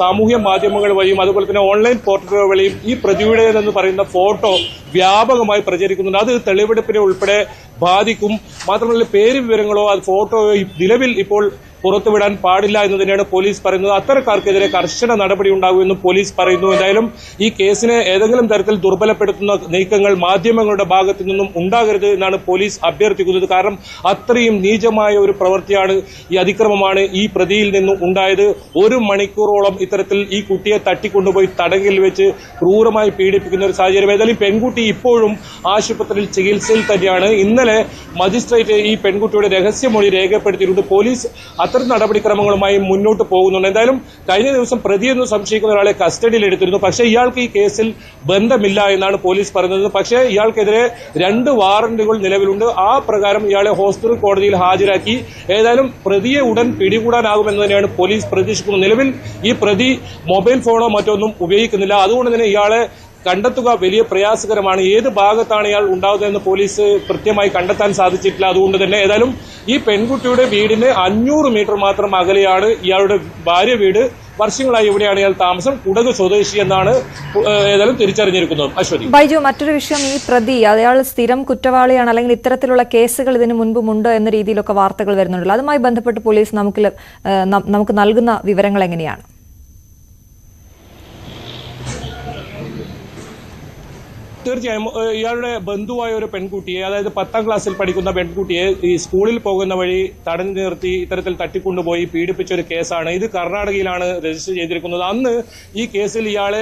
സാമൂഹ്യ മാധ്യമങ്ങൾ വഴിയും അതുപോലെ തന്നെ ഓൺലൈൻ പോർട്ടലുകൾ വഴിയും ഈ പ്രതിയുടേതെന്ന് പറയുന്ന ഫോട്ടോ വ്യാപകമായി പ്രചരിക്കുന്നുണ്ട്. അത് തെളിവെടുപ്പിനെ ഉൾപ്പെടെ ബാധിക്കും. മാത്രമല്ല പേര് വിവരങ്ങളോ അത് ഫോട്ടോയോ നിലവിൽ ഇപ്പോൾ പുറത്തുവിടാൻ പാടില്ല എന്ന് തന്നെയാണ് പോലീസ് പറയുന്നത്. അത്തരക്കാർക്കെതിരെ കർശന നടപടി ഉണ്ടാകുമെന്നും പോലീസ് പറയുന്നു. എന്തായാലും ഈ കേസിനെ ഏതെങ്കിലും തരത്തിൽ ദുർബലപ്പെടുത്തുന്ന നീക്കങ്ങൾ മാധ്യമങ്ങളുടെ ഭാഗത്തു നിന്നും ഉണ്ടാകരുത് എന്നാണ് പോലീസ് അഭ്യർത്ഥിക്കുന്നത്. കാരണം അത്രയും നീചമായ ഒരു പ്രവൃത്തിയാണ്, ഈ അതിക്രമമാണ് ഈ പ്രതിയിൽ നിന്നും ഉണ്ടായത്. 1 മണിക്കൂറോളം ഇത്തരത്തിൽ ഈ കുട്ടിയെ തട്ടിക്കൊണ്ടുപോയി തടങ്കിൽ വെച്ച് ക്രൂരമായി പീഡിപ്പിക്കുന്ന ഒരു സാഹചര്യം. ഏതായാലും പെൺകുട്ടി ഇപ്പോഴും ആശുപത്രിയിൽ ചികിത്സയിൽ തന്നെയാണ്. ഇന്നലെ ഇന്നലെ മജിസ്ട്രേറ്റ് ഈ പെൺകുട്ടിയുടെ രഹസ്യമൊഴി രേഖപ്പെടുത്തിയിട്ടുണ്ട്. പോലീസ് അത്തരം നടപടിക്രമങ്ങളുമായി മുന്നോട്ട് പോകുന്നുണ്ട്. എന്തായാലും കഴിഞ്ഞ ദിവസം പ്രതിയെന്ന് സംശയിക്കുന്ന ഒരാളെ കസ്റ്റഡിയിൽ എടുത്തിരുന്നു. പക്ഷേ ഇയാൾക്ക് ഈ കേസിൽ ബന്ധമില്ല എന്നാണ് പോലീസ് പറയുന്നത്. പക്ഷേ ഇയാൾക്കെതിരെ 2 വാറന്റുകൾ നിലവിലുണ്ട്. ആ പ്രകാരം ഇയാളെ ഹോസ്പിറ്റൽ കോടതിയിൽ ഹാജരാക്കി ഏതായാലും പ്രതിയെ ഉടൻ പിടികൂടാനാകുമെന്ന് തന്നെയാണ് പോലീസ് പ്രതീക്ഷിക്കുന്നത്. നിലവിൽ ഈ പ്രതി മൊബൈൽ ഫോണോ മറ്റൊന്നും ഉപയോഗിക്കുന്നില്ല. അതുകൊണ്ട് തന്നെ ഇയാളെ കണ്ടെത്തുക വലിയ പ്രയാസകരമാണ്. ഏത് ഭാഗത്താണ് ഇയാൾ ഉണ്ടാകുന്നതെന്ന് പോലീസ് കൃത്യമായി കണ്ടെത്താൻ സാധിച്ചിട്ടില്ല. അതുകൊണ്ട് തന്നെ ഏതായാലും ഈ പെൺകുട്ടിയുടെ വീടിന് 500 മീറ്റർ മാത്രം അകലെയാണ് ഇയാളുടെ ഭാര്യ വീട്. വർഷങ്ങളായി ഇവിടെയാണ് ഇയാൾ താമസം. കുടക് സ്വദേശി എന്നാണ് ഏതായാലും തിരിച്ചറിഞ്ഞിരിക്കുന്നത്. അശ്വതി, ബൈജു, മറ്റൊരു വിഷയം, ഈ പ്രതി അയാൾ സ്ഥിരം കുറ്റവാളിയാണ് അല്ലെങ്കിൽ ഇത്തരത്തിലുള്ള കേസുകൾ ഇതിനു മുൻപുമുണ്ട് എന്ന രീതിയിലൊക്കെ വാർത്തകൾ വരുന്നുണ്ടല്ലോ. അതുമായി ബന്ധപ്പെട്ട് പോലീസ് നമുക്ക് നൽകുന്ന വിവരങ്ങൾ എങ്ങനെയാണ്? തീർച്ചയായും ഇയാളുടെ ബന്ധുവായ ഒരു പെൺകുട്ടിയെ, അതായത് 10ാം ക്ലാസ്സിൽ പഠിക്കുന്ന പെൺകുട്ടിയെ ഈ സ്കൂളിൽ പോകുന്ന വഴി തടഞ്ഞു നിർത്തി ഇത്തരത്തിൽ തട്ടിക്കൊണ്ടുപോയി പീഡിപ്പിച്ച ഒരു കേസാണ്. ഇത് കർണാടകയിലാണ് രജിസ്റ്റർ ചെയ്തിരിക്കുന്നത്. അന്ന് ഈ കേസിൽ ഇയാളെ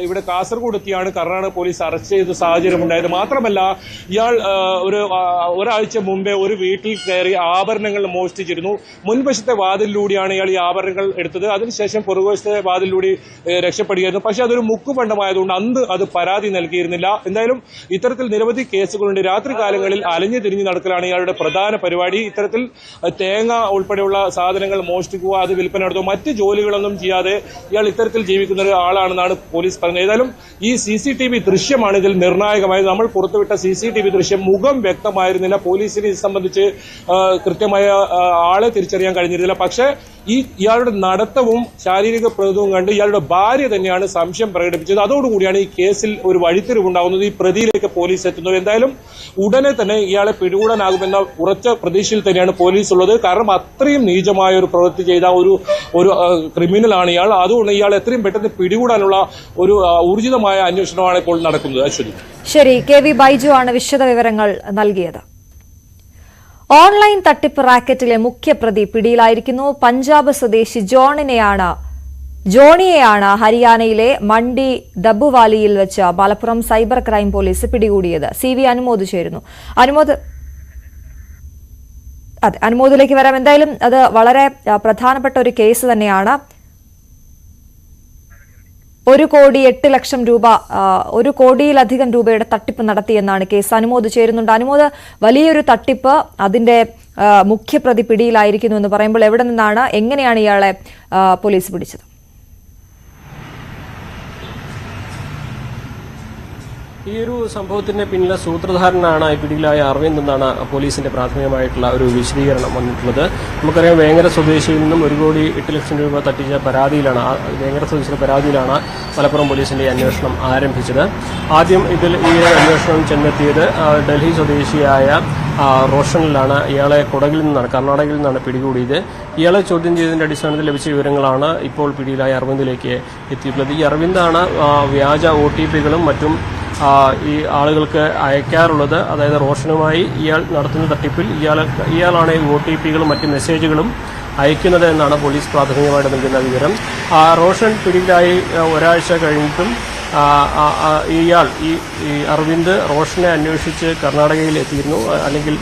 ഇവിടെ കാസർഗോഡ് എത്തിയാണ് കർണാടക പോലീസ് അറസ്റ്റ് ചെയ്ത സാഹചര്യമുണ്ടായത്. മാത്രമല്ല ഇയാൾ ഒരാഴ്ച മുമ്പേ ഒരു വീട്ടിൽ കയറി ആഭരണങ്ങൾ മോഷ്ടിച്ചിരുന്നു. മുൻവശത്തെ വാതിലിലൂടെയാണ് ഇയാൾ ഈ ആഭരണങ്ങൾ എടുത്തത്. അതിനുശേഷം പുറകുവശത്തെ വാതിലിലൂടെ രക്ഷപ്പെടുകയായിരുന്നു. പക്ഷെ അതൊരു മുക്കുപണ്ടമായതുകൊണ്ട് അന്ന് അത് പരാതി നൽകി. എന്തായാലും ഇത്തരത്തിൽ നിരവധി കേസുകളുണ്ട്. രാത്രി കാലങ്ങളിൽ അലഞ്ഞു തിരിഞ്ഞു നടക്കലാണ് ഇയാളുടെ പ്രധാന പരിപാടി. ഇത്തരത്തിൽ തേങ്ങ ഉൾപ്പെടെയുള്ള സാധനങ്ങൾ മോഷ്ടിക്കുക, അത് വിൽപ്പന നടത്തുക, മറ്റ് ജോലികളൊന്നും ചെയ്യാതെ ഇയാൾ ഇത്തരത്തിൽ ജീവിക്കുന്ന ഒരാളാണെന്നാണ് പോലീസ് പറഞ്ഞത്. ഏതായാലും ഈ CCTV ദൃശ്യമാണ് ഇതിൽ നിർണായകമായത്. നമ്മൾ പുറത്തുവിട്ട CCTV ദൃശ്യം മുഖം വ്യക്തമായിരുന്നില്ല. പോലീസിന് ഇത് സംബന്ധിച്ച് കൃത്യമായ ആളെ തിരിച്ചറിയാൻ കഴിഞ്ഞിരുന്നില്ല. പക്ഷേ ഇയാളുടെ നടത്തവും ശാരീരിക പ്രകൃതവും കണ്ട് ഇയാളുടെ ഭാര്യ തന്നെയാണ് സംശയം പ്രകടിപ്പിച്ചത്. അതോടുകൂടിയാണ് ഈ കേസിൽ ഒരു വഴിത്തിരിവുണ്ടാകുന്നത്. ഈ പ്രതിയിലേക്ക് പോലീസ് എത്തുന്നത്. എന്തായാലും ഉടനെ തന്നെ ഇയാളെ പിടികൂടാനാകുമെന്ന ഉറച്ച പ്രതീക്ഷയിൽ തന്നെയാണ് പോലീസ് ഉള്ളത്. കാരണം അത്രയും നീചമായ ഒരു പ്രവൃത്തി ചെയ്ത ഒരു ക്രിമിനലാണ് ഇയാൾ. അതുകൊണ്ട് ഇയാൾ എത്രയും പെട്ടെന്ന് പിടികൂടാനുള്ള ഒരു ഊർജിതമായ അന്വേഷണമാണ് ഇപ്പോൾ നടക്കുന്നത്. അശ്വതി, ശരി. KV ബൈജു ആണ് വിശദ വിവരങ്ങൾ നൽകിയത്. ഓൺലൈൻ തട്ടിപ്പ് റാക്കറ്റിലെ മുഖ്യപ്രതി പിടിയിലായിരിക്കുന്നു. പഞ്ചാബ് സ്വദേശി ജോണിയെയാണ് ഹരിയാനയിലെ മണ്ഡി ദബുവാലിയിൽ വെച്ച് മലപ്പുറം സൈബർ ക്രൈം പോലീസ് പിടികൂടിയത്. CV അനുമോദ് ചേരുന്നു. അനുമോദിലേക്ക് വരാം. എന്തായാലും അത് വളരെ പ്രധാനപ്പെട്ട ഒരു കേസ് തന്നെയാണ്. 1,08,00,000 രൂപ, 1 കോടിയിലധികം രൂപയുടെ തട്ടിപ്പ് നടത്തിയെന്നാണ് കേസ്. അനുമോദ് ചേരുന്നുണ്ട്. അനുമോദ്, വലിയൊരു തട്ടിപ്പ്, അതിന്റെ മുഖ്യപ്രതി പിടിയിലായിരിക്കുന്നു എന്ന് പറയുമ്പോൾ എവിടെ നിന്നാണ്, എങ്ങനെയാണ് ഇയാളെ പോലീസ് പിടിച്ചത്? ഈ ഒരു സംഭവത്തിന്റെ പിന്നിലെ സൂത്രധാരനാണ് പിടിയിലായ അരവിന്ദ് എന്നാണ് പോലീസിന്റെ പ്രാഥമികമായിട്ടുള്ള ഒരു വിശദീകരണം വന്നിട്ടുള്ളത്. നമുക്കറിയാം, വേങ്ങര സ്വദേശിയിൽ നിന്നും 1,08,00,000 രൂപ തട്ടിച്ച പരാതിയിലാണ്, വേങ്ങര സ്വദേശിയുടെ പരാതിയിലാണ് മലപ്പുറം പോലീസിന്റെ അന്വേഷണം ആരംഭിച്ചത്. ആദ്യം ഈ അന്വേഷണം ചെന്നെത്തിയത് ഡൽഹി സ്വദേശിയായ റോഷനിലാണ്. ഇയാളെ കുടകിൽ നിന്നാണ്, കർണാടകയിൽ നിന്നാണ് പിടികൂടിയത്. ഇയാളെ ചോദ്യം ചെയ്തതിന്റെ അടിസ്ഥാനത്തിൽ ലഭിച്ച വിവരങ്ങളാണ് ഇപ്പോൾ പിടിയിലായ അരവിന്ദിലേക്ക് എത്തിയിട്ടുള്ളത്. ഈ അരവിന്ദാണ് വ്യാജ OTPകളും മറ്റും ഈ ആളുകൾക്ക് അയക്കാറുള്ളത്. അതായത് റോഷനുമായി ഇയാൾ നടത്തുന്ന തട്ടിപ്പിൽ ഇയാളാണ് ഈ OTPകളും മറ്റ് മെസ്സേജുകളും അയക്കുന്നത് എന്നാണ് പോലീസ് പ്രാഥമികമായിട്ട് നൽകുന്ന വിവരം. റോഷൻ പിടിയിലായി ഒരാഴ്ച കഴിഞ്ഞിട്ടും ഇയാൾ ഈ അരവിന്ദ് റോഷനെ അന്വേഷിച്ച് കർണാടകയിൽ എത്തിയിരുന്നു. അല്ലെങ്കിൽ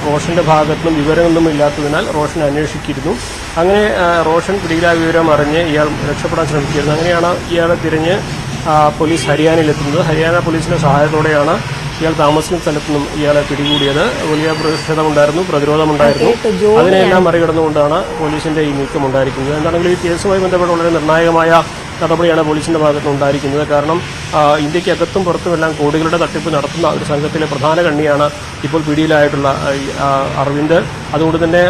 റോഷന്റെ ഭാഗത്തുനിന്നും വിവരമൊന്നും ഇല്ലാത്തതിനാൽ റോഷനെ അന്വേഷിച്ചിരുന്നു. അങ്ങനെ റോഷൻ പിടിയിലായ വിവരം അറിഞ്ഞ് ഇയാൾ രക്ഷപ്പെടാൻ ശ്രമിച്ചിരുന്നു. അങ്ങനെയാണ് ഇയാളെ തിരഞ്ഞ് പോലീസ് ഹരിയാനയിലെത്തുന്നത്. ഹരിയാന പോലീസിന്റെ സഹായത്തോടെയാണ് ഇയാൾ താമസിക്കുന്ന സ്ഥലത്തു നിന്നും ഇയാളെ പിടികൂടിയത്. വലിയ പ്രതിഷേധമുണ്ടായിരുന്നു, പ്രതിരോധമുണ്ടായിരുന്നു. അതിനെല്ലാം മറികടന്നുകൊണ്ടാണ് പോലീസിന്റെ ഈ നീക്കം ഉണ്ടായിരിക്കുന്നത്. എന്താണെങ്കിലും ഈ കേസുമായി ബന്ധപ്പെട്ട് വളരെ നിർണായകമായ നടപടിയാണ് പോലീസിന്റെ ഭാഗത്ത് ഉണ്ടായിരിക്കുന്നത്. കാരണം ഇന്ത്യക്ക് അകത്തും പുറത്തുമെല്ലാം കോടികളുടെ തട്ടിപ്പ് നടത്തുന്ന ഒരു സംഘത്തിലെ പ്രധാന കണ്ണിയാണ് ഇപ്പോൾ പിടിയിലായിട്ടുള്ള അരവിന്ദ്. അതുകൊണ്ട് തന്നെ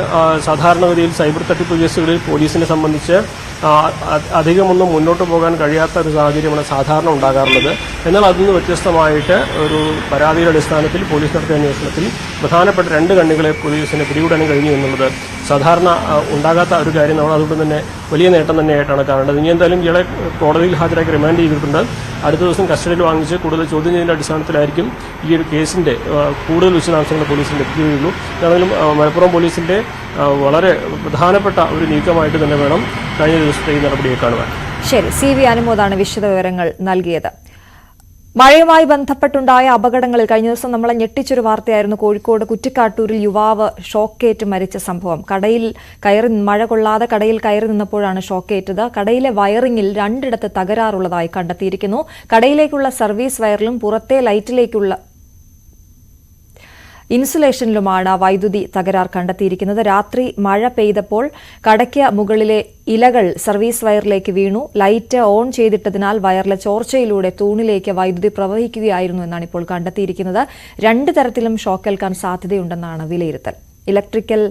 സാധാരണഗതിയിൽ സൈബർ തട്ടിപ്പ് കേസുകളിൽ പോലീസിനെ സംബന്ധിച്ച് അധികമൊന്നും മുന്നോട്ട് പോകാൻ കഴിയാത്ത ഒരു സാഹചര്യമാണ് സാധാരണ ഉണ്ടാകാറുള്ളത്. എന്നാൽ അതിൽ നിന്ന് വ്യത്യസ്തമായിട്ട് ഒരു പരാതിയുടെ അടിസ്ഥാനത്തിൽ പോലീസ് നടത്തിയ അന്വേഷണത്തിൽ പ്രധാനപ്പെട്ട 2 കണ്ണികളെ പോലീസിന് പിടികൂടാനും കഴിഞ്ഞു എന്നുള്ളത് സാധാരണ ഉണ്ടാകാത്ത ഒരു കാര്യമാണ്. അതുകൊണ്ട് തന്നെ വലിയ നേട്ടം തന്നെയായിട്ടാണ് കാണേണ്ടത്. ഇനി എന്തായാലും ഇയാളെ കോടതിയിൽ ഹാജരാക്കി റിമാൻഡ് ചെയ്തിട്ടുണ്ട്. അടുത്ത ദിവസം കസ്റ്റഡിയിൽ വാങ്ങിച്ച് കൂടുതൽ ചോദ്യം ചെയ്യുന്ന അടിസ്ഥാനത്തിലായിരിക്കും ഈ ഒരു കേസിന്റെ കൂടുതൽ വിശദാംശങ്ങൾ പോലീസിന് ലഭിക്കുകയുള്ളൂ. ഏതായാലും മലപ്പുറം പോലീസിന്റെ വളരെ പ്രധാനപ്പെട്ട ഒരു നീക്കമായിട്ട് തന്നെ വേണം കഴിഞ്ഞ ദിവസത്തെ ഈ നടപടിയെ കാണുവാൻ. ശരി, CV അനുമോദാണ് വിശദ വിവരങ്ങൾ നൽകിയത്. മഴയുമായി ബന്ധപ്പെട്ടുണ്ടായ അപകടങ്ങളിൽ കഴിഞ്ഞ ദിവസം നമ്മളെ ഞെട്ടിച്ചൊരു വാർത്തയായിരുന്നു. കോഴിക്കോട് കുറ്റിക്കാട്ടൂരിൽ യുവാവ് ഷോക്കേറ്റ് മരിച്ച സംഭവം. മഴ കൊള്ളാതെ കടയിൽ കയറി നിന്നപ്പോഴാണ് ഷോക്കേറ്റത്. കടയിലെ വയറിംഗിൽ 2 ഇടത്ത് തകരാറുള്ളതായി കണ്ടെത്തിയിരിക്കുന്നു. കടയിലേക്കുള്ള സർവീസ് വയറിലും പുറത്തെ ലൈറ്റിലേക്കുള്ള ഇൻസുലേഷനിലുമാണ് വൈദ്യുതി തകരാർ കണ്ടെത്തിയിരിക്കുന്നത്. രാത്രി മഴ പെയ്തപ്പോൾ കടയ്ക്ക് മുകളിലെ ഇലകൾ സർവീസ് വയറിലേക്ക് വീണു. ലൈറ്റ് ഓൺ ചെയ്തിട്ടതിനാൽ വയറിലെ ചോർച്ചയിലൂടെ തൂണിലേക്ക് വൈദ്യുതി പ്രവഹിക്കുകയായിരുന്നു എന്നാണ് ഇപ്പോൾ കണ്ടെത്തിയിരിക്കുന്നത്. 2 തരത്തിലും ഷോക്കേൽക്കാൻ സാധ്യതയുണ്ടെന്നാണ് വിലയിരുത്തൽ. ഇലക്ട്രിക്കൽ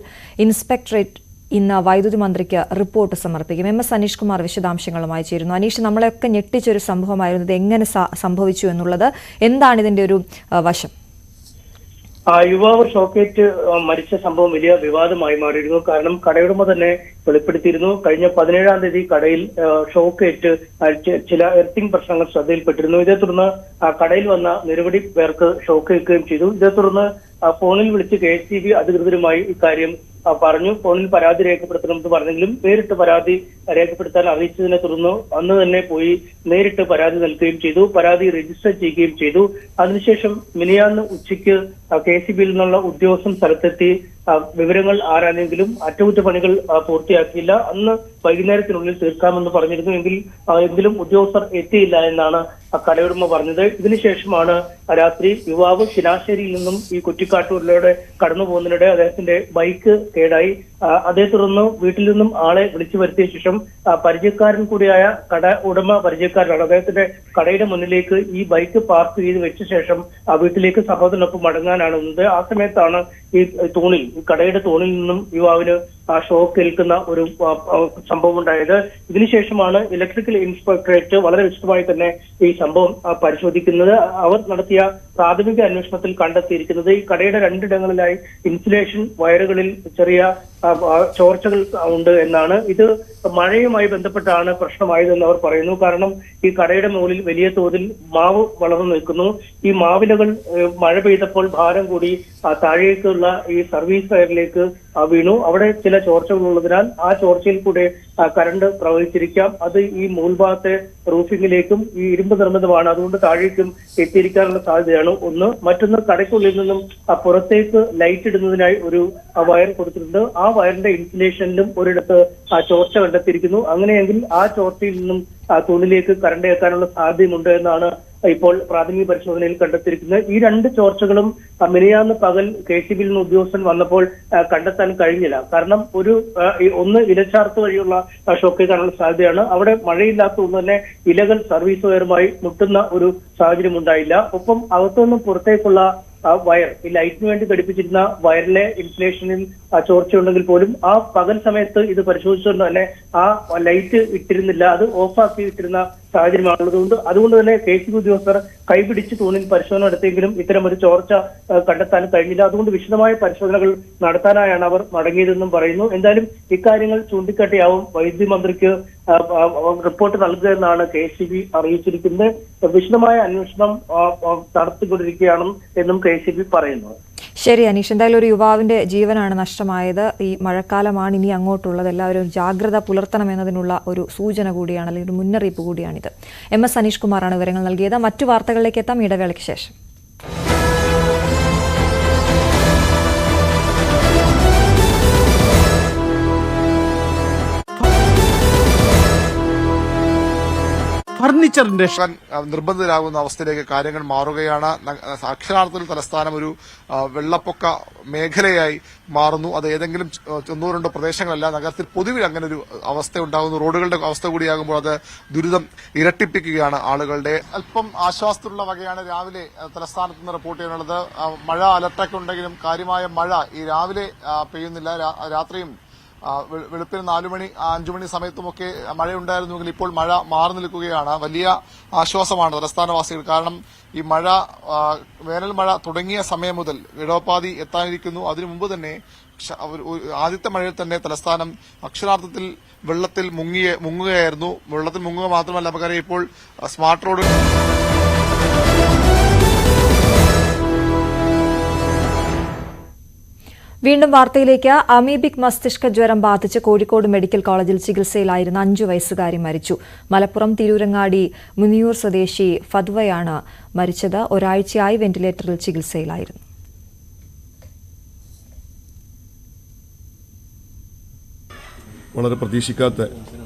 ഇൻസ്പെക്ടറേറ്റ് ഇന്ന് വൈദ്യുതി മന്ത്രിക്ക് റിപ്പോർട്ട് സമർപ്പിക്കും. MS അനീഷ് കുമാർ വിശദാംശങ്ങളുമായി ചേരുന്നു. അനീഷ്, നമ്മളെയൊക്കെ ഞെട്ടിച്ചൊരു സംഭവമായിരുന്നു. ഇത് എങ്ങനെ സംഭവിച്ചു എന്നുള്ളത്, എന്താണ് ഇതിന്റെ ഒരു വശം? യുവാവ് ഷോക്കേറ്റ് മരിച്ച സംഭവം വലിയ വിവാദമായി മാറിയിരുന്നു. കാരണം കടയുടമ തന്നെ വെളിപ്പെടുത്തിയിരുന്നു, കഴിഞ്ഞ 17-ാം തീയതി കടയിൽ ഷോക്കേറ്റ് ചില എർത്തിങ് പ്രശ്നങ്ങൾ ശ്രദ്ധയിൽപ്പെട്ടിരുന്നു. ഇതേ തുടർന്ന് കടയിൽ വന്ന നിരവധി പേർക്ക് ഷോക്കേൽക്കുകയും ചെയ്തു. ഇതേ തുടർന്ന് ഫോണിൽ വിളിച്ച് KSEB അധികൃതരുമായി ഇക്കാര്യം പറഞ്ഞു. ഫോണിൽ പരാതി രേഖപ്പെടുത്തണമെന്ന് പറഞ്ഞെങ്കിലും നേരിട്ട് പരാതി രേഖപ്പെടുത്താൻ അറിയിച്ചതിനെ തുടർന്ന് അന്ന് തന്നെ പോയി നേരിട്ട് പരാതി നൽകുകയും ചെയ്തു. പരാതി രജിസ്റ്റർ ചെയ്യുകയും ചെയ്തു. അതിനുശേഷം മിനിയാന്ന് ഉച്ചയ്ക്ക് KSEBയിൽ നിന്നുള്ള ഉദ്യോഗസ്ഥൻ സ്ഥലത്തെത്തി വിവരങ്ങൾ ആരാഞ്ഞെങ്കിലും അറ്റകുറ്റപ്പണികൾ പൂർത്തിയാക്കിയില്ല. അന്ന് വൈകുന്നേരത്തിനുള്ളിൽ തീർക്കാമെന്ന് പറഞ്ഞിരുന്നു. എങ്കിലും ഉദ്യോഗസ്ഥർ എത്തിയില്ല എന്നാണ് കടയുടമ പറഞ്ഞത്. ഇതിനുശേഷമാണ് രാത്രി യുവാവ് ശിനാശ്ശേരിയിൽ നിന്നും ഈ കുറ്റിക്കാട്ടൂരിലൂടെ കടന്നു പോകുന്നതിനിടെ അദ്ദേഹത്തിന്റെ ബൈക്ക് കേടായി. അതേ തുടർന്ന് വീട്ടിൽ നിന്നും ആളെ വിളിച്ചു വരുത്തിയ ശേഷം പരിചയക്കാരൻ കൂടിയായ കട ഉടമ പരിചയക്കാരനാണ്. അദ്ദേഹത്തിന്റെ കടയുടെ മുന്നിലേക്ക് ഈ ബൈക്ക് പാർക്ക് ചെയ്ത് വെച്ച ശേഷം വീട്ടിലേക്ക് സഹോദരനൊപ്പം മടങ്ങാനാണ് വന്നത്. ആ സമയത്താണ് ഈ കടയുടെ തൂണിൽ നിന്നും യുവാവിന് ഷോക്ക് ഏൽക്കുന്ന ഒരു സംഭവം ഉണ്ടായത്. ഇതിനുശേഷമാണ് ഇലക്ട്രിക്കൽ ഇൻസ്പെക്ടറേറ്റ് വളരെ വിശദമായി തന്നെ ഈ സംഭവം പരിശോധിക്കുന്നത്. അവർ നടത്തിയ പ്രാഥമിക അന്വേഷണത്തിൽ കണ്ടെത്തിയിരിക്കുന്നത് ഈ കടയുടെ 2 ഇടങ്ങളിലായി ഇൻസുലേഷൻ വയറുകളിൽ ചെറിയ ചോർച്ചകൾ ഉണ്ട് എന്നാണ്. ഇത് മഴയുമായി ബന്ധപ്പെട്ടാണ് പ്രശ്നമായതെന്ന് അവർ പറയുന്നു. കാരണം ഈ കടയുടെ മുകളിൽ വലിയ തോതിൽ മാവ് വളർന്നു നിൽക്കുന്നു. ഈ മാവിലകൾ മഴ പെയ്തപ്പോൾ ഭാരം കൂടി താഴേക്കുള്ള ഈ സർവീസ് വയറിലേക്ക് വീണു. അവിടെ ചില ചോർച്ചകൾ ഉള്ളതിനാൽ ആ ചോർച്ചയിൽ കൂടെ കറണ്ട് പ്രവഹിച്ചിരിക്കാം. അത് ഈ മുകൾഭാഗത്തെ റൂഫിംഗിലേക്കും ഈ ഇരുമ്പ് നിർമ്മിതമാണ്, അതുകൊണ്ട് താഴേക്കും എത്തിയിരിക്കാനുള്ള സാധ്യതയാണ് ഒന്ന്. മറ്റൊന്ന്, കടയ്ക്കുള്ളിൽ നിന്നും പുറത്തേക്ക് ലൈറ്റ് ഇടുന്നതിനായി ഒരു വയർ കൊടുത്തിട്ടുണ്ട്. ആ വയറിന്റെ ഇൻസുലേഷനിലും ഒരിടത്ത് ചോർച്ച കണ്ടെത്തിയിരിക്കുന്നു. അങ്ങനെയെങ്കിൽ ആ ചോർച്ചയിൽ നിന്നും തൂണിലേക്ക് കറണ്ട് ഏൽക്കാനുള്ള സാധ്യതയുണ്ട് എന്നാണ് ഇപ്പോൾ പ്രാഥമിക പരിശോധനയിൽ കണ്ടെത്തിയിരിക്കുന്നത്. ഈ 2 ചോർച്ചകളും മിനിയാന്ന് പകൽ KSEBയിൽ നിന്ന് ഉദ്യോഗസ്ഥൻ വന്നപ്പോൾ കണ്ടെത്താൻ കഴിഞ്ഞില്ല. കാരണം ഒന്ന് ഇലച്ചാർത്ത് വഴിയുള്ള ഷോക്കേൽക്കാനുള്ള സാധ്യതയാണ്. അവിടെ മഴയില്ലാത്തതുകൊണ്ട് തന്നെ ഇലകൾ സർവീസ് വയറുമായി മുട്ടുന്ന ഒരു സാഹചര്യം ഉണ്ടായില്ല. ഒപ്പം അകത്തുനിന്നും പുറത്തേക്കുള്ള വയർ, ഈ ലൈറ്റിന് വേണ്ടി ഘടിപ്പിച്ചിരുന്ന വയറിലെ ഇൻസുലേഷനിൽ ചോർച്ചയുണ്ടെങ്കിൽ പോലും ആ പകൽ സമയത്ത് ഇത് പരിശോധിച്ചുകൊണ്ട് തന്നെ ആ ലൈറ്റ് ഇട്ടിരുന്നില്ല, അത് ഓഫാക്കി ഇട്ടിരുന്ന സാഹചര്യമാണുള്ളതുകൊണ്ട് അതുകൊണ്ട് തന്നെ KSEB ഉദ്യോഗസ്ഥർ കൈപിടിച്ച് തൂണിൽ പരിശോധന നടത്തിയെങ്കിലും ഇത്തരം ഒരു ചോർച്ച കണ്ടെത്താൻ കഴിഞ്ഞില്ല. അതുകൊണ്ട് വിശദമായ പരിശോധനകൾ നടത്താനായാണ് അവർ മടങ്ങിയതെന്നും പറയുന്നു. എന്തായാലും ഇക്കാര്യങ്ങൾ ചൂണ്ടിക്കാട്ടിയാവും വൈദ്യുതി മന്ത്രിക്ക് റിപ്പോർട്ട് നൽകുക എന്നാണ് KSEB അറിയിച്ചിരിക്കുന്നത്. വിശദമായ അന്വേഷണം നടത്തിക്കൊണ്ടിരിക്കുകയാണ് എന്നും KSEB പറയുന്നു. ശരി അനീഷ്, എന്തായാലും ഒരു യുവാവിന്റെ ജീവനാണ് നഷ്ടമായത്. ഈ മഴക്കാലമാണ് ഇനി അങ്ങോട്ടുള്ളത്. എല്ലാവരും ജാഗ്രത പുലർത്തണമെന്നതിനുള്ള ഒരു സൂചന കൂടിയാണ്, അല്ലെങ്കിൽ ഒരു മുന്നറിയിപ്പ് കൂടിയാണിത്. MS അനീഷ് കുമാറാണ് വിവരങ്ങൾ നൽകിയത്. മറ്റു വാർത്തകളിലേക്ക് എത്താം ഇടവേളയ്ക്ക് ശേഷം. ഫർണിച്ചറിന്റെ നിർബന്ധിതരാകുന്ന അവസ്ഥയിലേക്ക് കാര്യങ്ങൾ മാറുകയാണ്. അക്ഷരാർത്ഥത്തിൽ തലസ്ഥാനം ഒരു വെള്ളപ്പൊക്ക മേഖലയായി മാറുന്നു. അത് ഏതെങ്കിലും 1-2 പ്രദേശങ്ങളല്ല, നഗരത്തിൽ പൊതുവിൽ അങ്ങനെ ഒരു അവസ്ഥ ഉണ്ടാകുന്നു. റോഡുകളുടെ അവസ്ഥ കൂടിയാകുമ്പോൾ അത് ദുരിതം ഇരട്ടിപ്പിക്കുകയാണ് ആളുകളുടെ. അല്പം ആശ്വാസത്തിലുള്ള വകയാണ് രാവിലെ തലസ്ഥാനത്ത് നിന്ന് റിപ്പോർട്ട് ചെയ്യാനുള്ളത്. മഴ അലർട്ടൊക്കെ ഉണ്ടെങ്കിലും കാര്യമായ മഴ ഈ രാവിലെ പെയ്യുന്നില്ല. രാത്രിയും വെളുപ്പിന് 4 മണി 5 മണി സമയത്തുമൊക്കെ മഴയുണ്ടായിരുന്നുവെങ്കിൽ ഇപ്പോൾ മഴ മാറി നിൽക്കുകയാണ്. വലിയ ആശ്വാസമാണ് തലസ്ഥാനവാസികൾ. കാരണം ഈ മഴ വേനൽ മഴ തുടങ്ങിയ സമയം മുതൽ ഇടവപ്പാതി എത്താനിരിക്കുന്നു. അതിനു മുമ്പ് തന്നെ ആദ്യത്തെ മഴയിൽ തന്നെ തലസ്ഥാനം അക്ഷരാർത്ഥത്തിൽ വെള്ളത്തിൽ മുങ്ങുകയായിരുന്നു. വെള്ളത്തിൽ മുങ്ങുക മാത്രമല്ല, നമുക്കറിയാം ഇപ്പോൾ സ്മാർട്ട് റോഡ് വീണ്ടും വാർത്തയിലേക്ക്. അമീബിക് മസ്തിഷ്ക ജ്വരം ബാധിച്ച് കോഴിക്കോട് മെഡിക്കൽ കോളേജിൽ ചികിത്സയിലായിരുന്ന 5 വയസ്സുകാരി മരിച്ചു. മലപ്പുറം തിരൂരങ്ങാടി മുനിയൂർ സ്വദേശി ഫദ്വയാണ് മരിച്ചത്. ഒരാഴ്ചയായി വെന്റിലേറ്ററിൽ ചികിത്സയിലായിരുന്നു. വളരെ പ്രതീക്ഷിക്കാത്ത,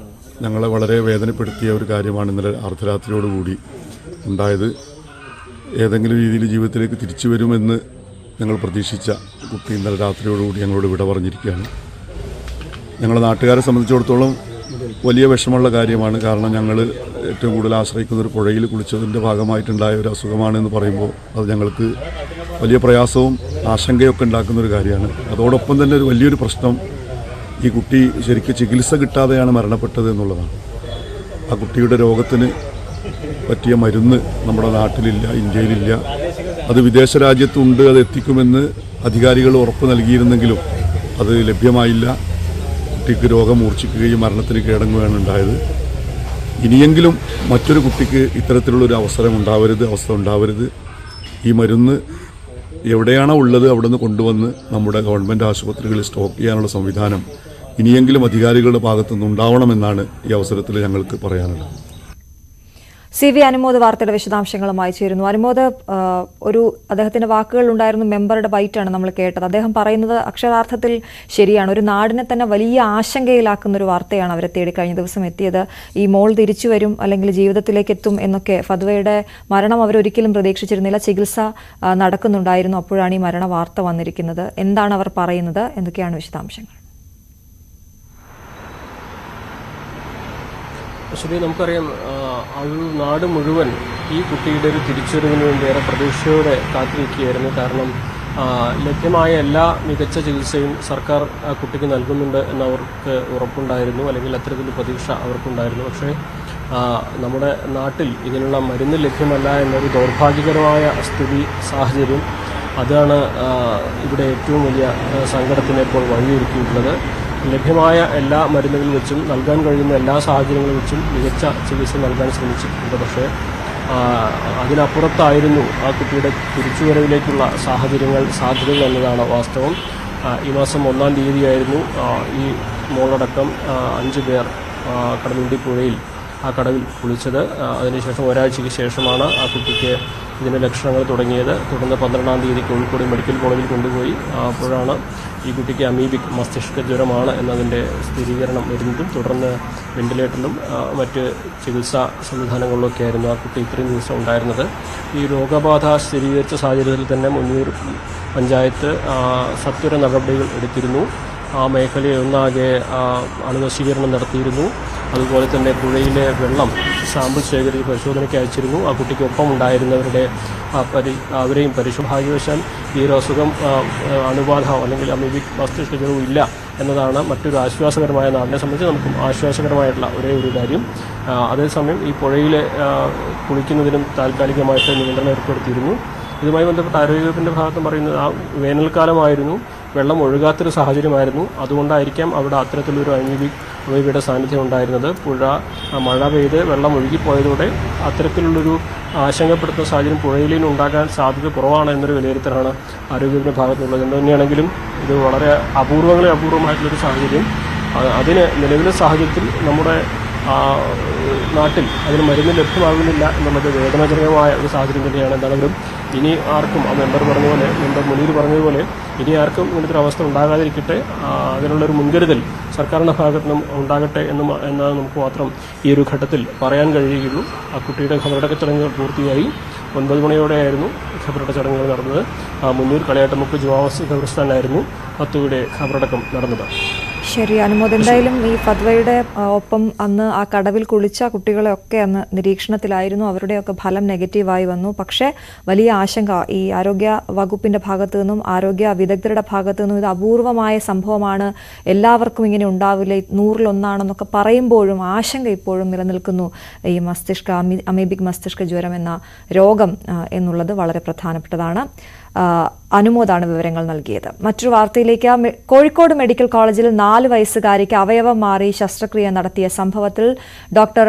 ഞങ്ങളെ വളരെ വേദനപ്പെടുത്തിയ ഒരു കാര്യമാണ് ഇന്നലെ അർദ്ധരാത്രിയോടുകൂടി ഉണ്ടായത്. ഏതെങ്കിലും രീതിയിൽ ജീവിതത്തിലേക്ക് തിരിച്ചു വരുമെന്ന് ഞങ്ങൾ പ്രതീക്ഷിച്ച കുട്ടി ഇന്നലെ രാത്രിയോടുകൂടി ഞങ്ങളോട് വിട പറഞ്ഞിരിക്കുകയാണ്. ഞങ്ങളുടെ നാട്ടുകാരെ സംബന്ധിച്ചിടത്തോളം വലിയ വിഷമമുള്ള കാര്യമാണ്. കാരണം ഞങ്ങൾ ഏറ്റവും കൂടുതൽ ആശ്രയിക്കുന്ന ഒരു പുഴയിൽ കുളിച്ചതിൻ്റെ ഭാഗമായിട്ടുണ്ടായ ഒരു അസുഖമാണെന്ന് പറയുമ്പോൾ അത് ഞങ്ങൾക്ക് വലിയ പ്രയാസവും ആശങ്കയൊക്കെ ഉണ്ടാക്കുന്നൊരു കാര്യമാണ്. അതോടൊപ്പം തന്നെ ഒരു വലിയൊരു പ്രശ്നം, ഈ കുട്ടി ശരിക്കും ചികിത്സ കിട്ടാതെയാണ് മരണപ്പെട്ടത് എന്നുള്ളതാണ്. ആ കുട്ടിയുടെ രോഗത്തിന് പറ്റിയ മരുന്ന് നമ്മുടെ നാട്ടിലില്ല, ഇന്ത്യയിലില്ല. അത് വിദേശ രാജ്യത്തുണ്ട്, അത് എത്തിക്കുമെന്ന് അധികാരികൾ ഉറപ്പ് നൽകിയിരുന്നെങ്കിലും അത് ലഭ്യമായില്ല. കുട്ടിക്ക് രോഗം മൂർച്ഛിക്കുകയും മരണത്തിന് കീഴടങ്ങുകയാണ് ഉണ്ടായത്. ഇനിയെങ്കിലും മറ്റൊരു കുട്ടിക്ക് ഇത്തരത്തിലുള്ളൊരു അവസ്ഥ ഉണ്ടാവരുത്. ഈ മരുന്ന് എവിടെയാണോ ഉള്ളത് അവിടെ നിന്ന് കൊണ്ടുവന്ന് നമ്മുടെ ഗവൺമെൻറ് ആശുപത്രികളിൽ സ്റ്റോക്ക് ചെയ്യാനുള്ള സംവിധാനം ഇനിയെങ്കിലും അധികാരികളുടെ ഭാഗത്തുനിന്ന് ഉണ്ടാവണമെന്നാണ് ഈ അവസരത്തിൽ ഞങ്ങൾക്ക് പറയാനുള്ളത്. CV അനുമോദ് വാർത്തയുടെ വിശദാംശങ്ങളുമായി ചേരുന്നു. അനുമോദ്, അദ്ദേഹത്തിന്റെ വാക്കുകൾ ഉണ്ടായിരുന്നു. മെമ്പറുടെ ബൈറ്റാണ് നമ്മൾ കേട്ടത്. അദ്ദേഹം പറയുന്നത് അക്ഷരാർത്ഥത്തിൽ ശരിയാണ്. ഒരു നാടിനെ തന്നെ വലിയ ആശങ്കയിലാക്കുന്ന ഒരു വാർത്തയാണ് അവരെ തേടി കഴിഞ്ഞ ദിവസം എത്തിയത്. ഈ മോൾ തിരിച്ചു വരും അല്ലെങ്കിൽ ജീവിതത്തിലേക്ക് എത്തും എന്നൊക്കെ. ഫദ്വയുടെ മരണം അവരൊരിക്കലും പ്രതീക്ഷിച്ചിരുന്നില്ല. ചികിത്സ നടക്കുന്നുണ്ടായിരുന്നു. അപ്പോഴാണ് ഈ മരണ വാർത്ത വന്നിരിക്കുന്നത്. എന്താണ് അവർ പറയുന്നത്? എന്തൊക്കെയാണ് വിശദാംശങ്ങൾ? ശരി, നമുക്കറിയാം ഒരു നാട് മുഴുവൻ ഈ കുട്ടിയുടെ ഒരു തിരിച്ചുവരവിന് വേണ്ടി ഏറെ പ്രതീക്ഷയോടെ കാത്തിരിക്കുകയായിരുന്നു. കാരണം ലഭ്യമായ എല്ലാ മികച്ച ചികിത്സയും സർക്കാർ ആ കുട്ടിക്ക് നൽകുന്നുണ്ട് എന്നവർക്ക് ഉറപ്പുണ്ടായിരുന്നു, അല്ലെങ്കിൽ അത്തരത്തിലൊരു പ്രതീക്ഷ അവർക്കുണ്ടായിരുന്നു. പക്ഷേ നമ്മുടെ നാട്ടിൽ ഇതിനുള്ള മരുന്ന് ലഭ്യമല്ല എന്നൊരു ദൗർഭാഗ്യകരമായ സാഹചര്യം അതാണ് ഇവിടെ ഏറ്റവും വലിയ സങ്കടത്തിന് ഇപ്പോൾ വഴിയൊരുക്കിയിട്ടുള്ളത്. ലഭ്യമായ എല്ലാ മരുന്നുകൾ വെച്ചും നൽകാൻ കഴിയുന്ന എല്ലാ സാഹചര്യങ്ങളും വെച്ചും മികച്ച ചികിത്സ നൽകാൻ ശ്രമിച്ചിട്ടുണ്ട്. പക്ഷേ അതിനപ്പുറത്തായിരുന്നു ആ കുട്ടിയുടെ തിരിച്ചുവരവിലേക്കുള്ള സാധ്യതകൾ എന്നതാണ് വാസ്തവം. ഈ മാസം 1-ാം തീയതിയായിരുന്നു ഈ മോളടക്കം 5 പേർ കടലുണ്ടി പുഴയിൽ ആ കടവിൽ കുളിച്ചത്. അതിനുശേഷം ഒരാഴ്ചയ്ക്ക് ശേഷമാണ് ആ കുട്ടിക്ക് ഇതിൻ്റെ ലക്ഷണങ്ങൾ തുടങ്ങിയത്. തുടർന്ന് 12-ാം തീയതി കോഴിക്കോട് മെഡിക്കൽ കോളേജിൽ കൊണ്ടുപോയി. അപ്പോഴാണ് ഈ കുട്ടിക്ക് അമീബിക് മസ്തിഷ്ക ജ്വരമാണ് എന്നതിൻ്റെ സ്ഥിരീകരണം വരുന്നതും തുടർന്ന് വെന്റിലേറ്ററിലും മറ്റ് ചികിത്സാ സംവിധാനങ്ങളിലൊക്കെ ആയിരുന്നു ആ കുട്ടി ഇത്രയും ദിവസം ഉണ്ടായിരുന്നത്. ഈ രോഗബാധ സ്ഥിരീകരിച്ച സാഹചര്യത്തിൽ തന്നെ മുന്നൂർ പഞ്ചായത്ത് സത്വര നടപടികൾ എടുത്തിരുന്നു. ആ മേഖലയെ ഒന്നാകെ അണുനശീകരണം നടത്തിയിരുന്നു. അതുപോലെ തന്നെ പുഴയിലെ വെള്ളം സാമ്പിൾ ശേഖരിച്ച് പരിശോധനയ്ക്ക് അയച്ചിരുന്നു. ആ കുട്ടിക്കൊപ്പം ഉണ്ടായിരുന്നവരുടെ അവരെയും ഭാഗ്യവശാൽ ഈ ഒരു അസുഖം അണുബാധ അല്ലെങ്കിൽ അമീബിക് മസ്തിഷ്ക ജ്വരവും ഇല്ല എന്നതാണ് മറ്റൊരു ആശ്വാസകരമായ, നാടിനെ സംബന്ധിച്ച് നമുക്കും ആശ്വാസകരമായിട്ടുള്ള ഒരേ ഒരു കാര്യം. അതേസമയം ഈ പുഴയിൽ കുളിക്കുന്നതിനും താൽക്കാലികമായിട്ട് നിയന്ത്രണം ഏർപ്പെടുത്തിയിരുന്നു. ഇതുമായി ബന്ധപ്പെട്ട ആരോഗ്യവകുപ്പിൻ്റെ ഭാഗത്ത് പറയുന്നത് ആ വേനൽക്കാലമായിരുന്നു, വെള്ളം ഒഴുകാത്തൊരു സാഹചര്യമായിരുന്നു. അതുകൊണ്ടായിരിക്കാം അവിടെ അത്തരത്തിലൊരു അമീബിയുടെ സാന്നിധ്യം ഉണ്ടായിരുന്നത്. മഴ പെയ്ത് വെള്ളം ഒഴുകിപ്പോയതോടെ അത്തരത്തിലുള്ളൊരു ആശങ്കപ്പെടുത്തുന്ന സാഹചര്യം പുഴയിലും ഉണ്ടാകാൻ സാധ്യത കുറവാണ് എന്നൊരു വിലയിരുത്തലാണ് ആരോഗ്യവകുപ്പിൻ്റെ ഭാഗത്തുള്ളത്. എന്ത് തന്നെയാണെങ്കിലും ഇത് വളരെ അപൂർവമായിട്ടുള്ളൊരു സാഹചര്യം. അതിന് നിലവിലെ സാഹചര്യത്തിൽ നമ്മുടെ നാട്ടിൽ അതിന് മരുന്ന് ലഭ്യമാകുന്നില്ല എന്നുള്ളത് വേദനാജനകമായ ഒരു സാഹചര്യം തന്നെയാണ്. എന്താണെങ്കിലും ഇനി ആർക്കും മെമ്പർ മുനീർ പറഞ്ഞതുപോലെ ഇനി ആർക്കും ഇങ്ങനത്തെ ഒരു അവസ്ഥ ഉണ്ടാകാതിരിക്കട്ടെ, അതിനുള്ളൊരു മുൻകരുതൽ സർക്കാരിൻ്റെ ഭാഗത്തു നിന്നും ഉണ്ടാകട്ടെ എന്നാണ് നമുക്ക് മാത്രം ഈ ഒരു ഘട്ടത്തിൽ പറയാൻ കഴിയുകയുള്ളൂ. ആ കുട്ടിയുടെ ഖബറടക്ക ചടങ്ങുകൾ പൂർത്തിയായി. 9 മണിയോടെയായിരുന്നു ഖബറടക്ക ചടങ്ങുകൾ നടന്നത്. മുന്നൂർ കളിയാട്ടമുക്ക് ജുമാമസ്ജിദ് ഖബറിസ്ഥാനിലായിരുന്നു ഫത്വയുടെ ഖബറടക്കം നടന്നത്. ശരി അനുമോദ്, എന്തായാലും ഈ ഫത്വയുടെ ഒപ്പം അന്ന് ആ കടവിൽ കുളിച്ച കുട്ടികളെയൊക്കെ അന്ന് നിരീക്ഷണത്തിലായിരുന്നു. അവരുടെയൊക്കെ ഫലം നെഗറ്റീവായി വന്നു. പക്ഷേ വലിയ ആശങ്ക ഈ ആരോഗ്യ വകുപ്പിന്റെ ഭാഗത്തു നിന്നും ആരോഗ്യ വിദഗ്ധരുടെ ഭാഗത്തു നിന്നും ഇത് അപൂർവമായ സംഭവമാണ്, എല്ലാവർക്കും ഇങ്ങനെ ഉണ്ടാവില്ല, 100-ൽ 1 പറയുമ്പോഴും ആശങ്ക ഇപ്പോഴും നിലനിൽക്കുന്നു. ഈ അമീബിക് മസ്തിഷ്ക ജ്വരം എന്ന രോഗം എന്നുള്ളത് വളരെ പ്രധാനപ്പെട്ടതാണ്. അനുമോദാണ് വിവരങ്ങൾ നൽകിയത്. മറ്റൊരു വാർത്തയിലേക്ക്. കോഴിക്കോട് മെഡിക്കൽ കോളേജിൽ 4 വയസ്സുകാരിക്ക് അവയവം മാറി ശസ്ത്രക്രിയ നടത്തിയ സംഭവത്തിൽ ഡോക്ടർ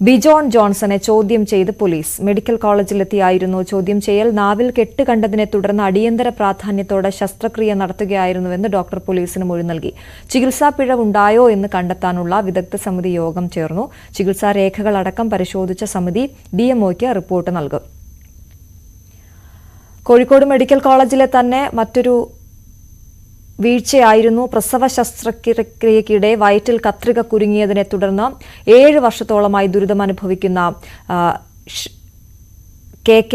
ബിജോൺ ജോൺസനെ ചോദ്യം ചെയ്ത് പോലീസ്. മെഡിക്കൽ കോളേജിലെത്തിയായിരുന്നു ചോദ്യം ചെയ്യൽ. നാവിൽ കെട്ട് കണ്ടതിനെ തുടർന്ന് അടിയന്തര പ്രാധാന്യത്തോടെ ശസ്ത്രക്രിയ നടത്തുകയായിരുന്നുവെന്ന് ഡോക്ടർ പോലീസിന് മൊഴി നൽകി. ചികിത്സാ പിഴവുണ്ടായോ എന്ന് കണ്ടെത്താനുള്ള വിദഗ്ധ സമിതി യോഗം ചേർന്നു. ചികിത്സാ രേഖകളടക്കം പരിശോധിച്ച സമിതി ഡിഎംഒയ്ക്ക് റിപ്പോർട്ട് നൽകും. കോഴിക്കോട് മെഡിക്കൽ കോളേജിലെ തന്നെ മറ്റൊരു വീഴ്ചയായിരുന്നു. പ്രസവ ശസ്ത്രക്രിയയ്ക്കിടെ വയറ്റിൽ കത്രിക കുരുങ്ങിയതിനെ തുടർന്ന് 7 വർഷത്തോളമായി ദുരിതമനുഭവിക്കുന്ന KK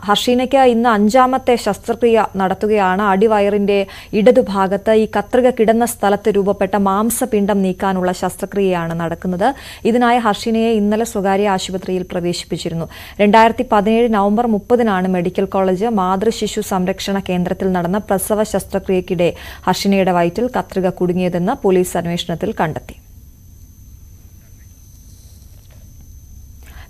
ഹർഷീനയ്ക്ക് ഇന്ന് 5ാമത്തെ ശസ്ത്രക്രിയ നടത്തുകയാണ്. അടിവയറിന്റെ ഇടതുഭാഗത്ത് ഈ കത്രിക കിടന്ന സ്ഥലത്ത് രൂപപ്പെട്ട മാംസപിണ്ഡം നീക്കാനുള്ള ശസ്ത്രക്രിയയാണ് നടക്കുന്നത്. ഇതിനായി ഹർഷീനയെ ഇന്നലെ സ്വകാര്യ ആശുപത്രിയിൽ പ്രവേശിപ്പിച്ചിരുന്നു. 2017 നവംബർ 30-നാണ് മെഡിക്കൽ കോളേജ് മാതൃശിശു സംരക്ഷണ കേന്ദ്രത്തിൽ നടന്ന പ്രസവ ശസ്ത്രക്രിയയ്ക്കിടെ ഹർഷീനയുടെ വയറ്റിൽ കത്രിക കുടുങ്ങിയതെന്ന് പോലീസ് അന്വേഷണത്തിൽ കണ്ടെത്തി.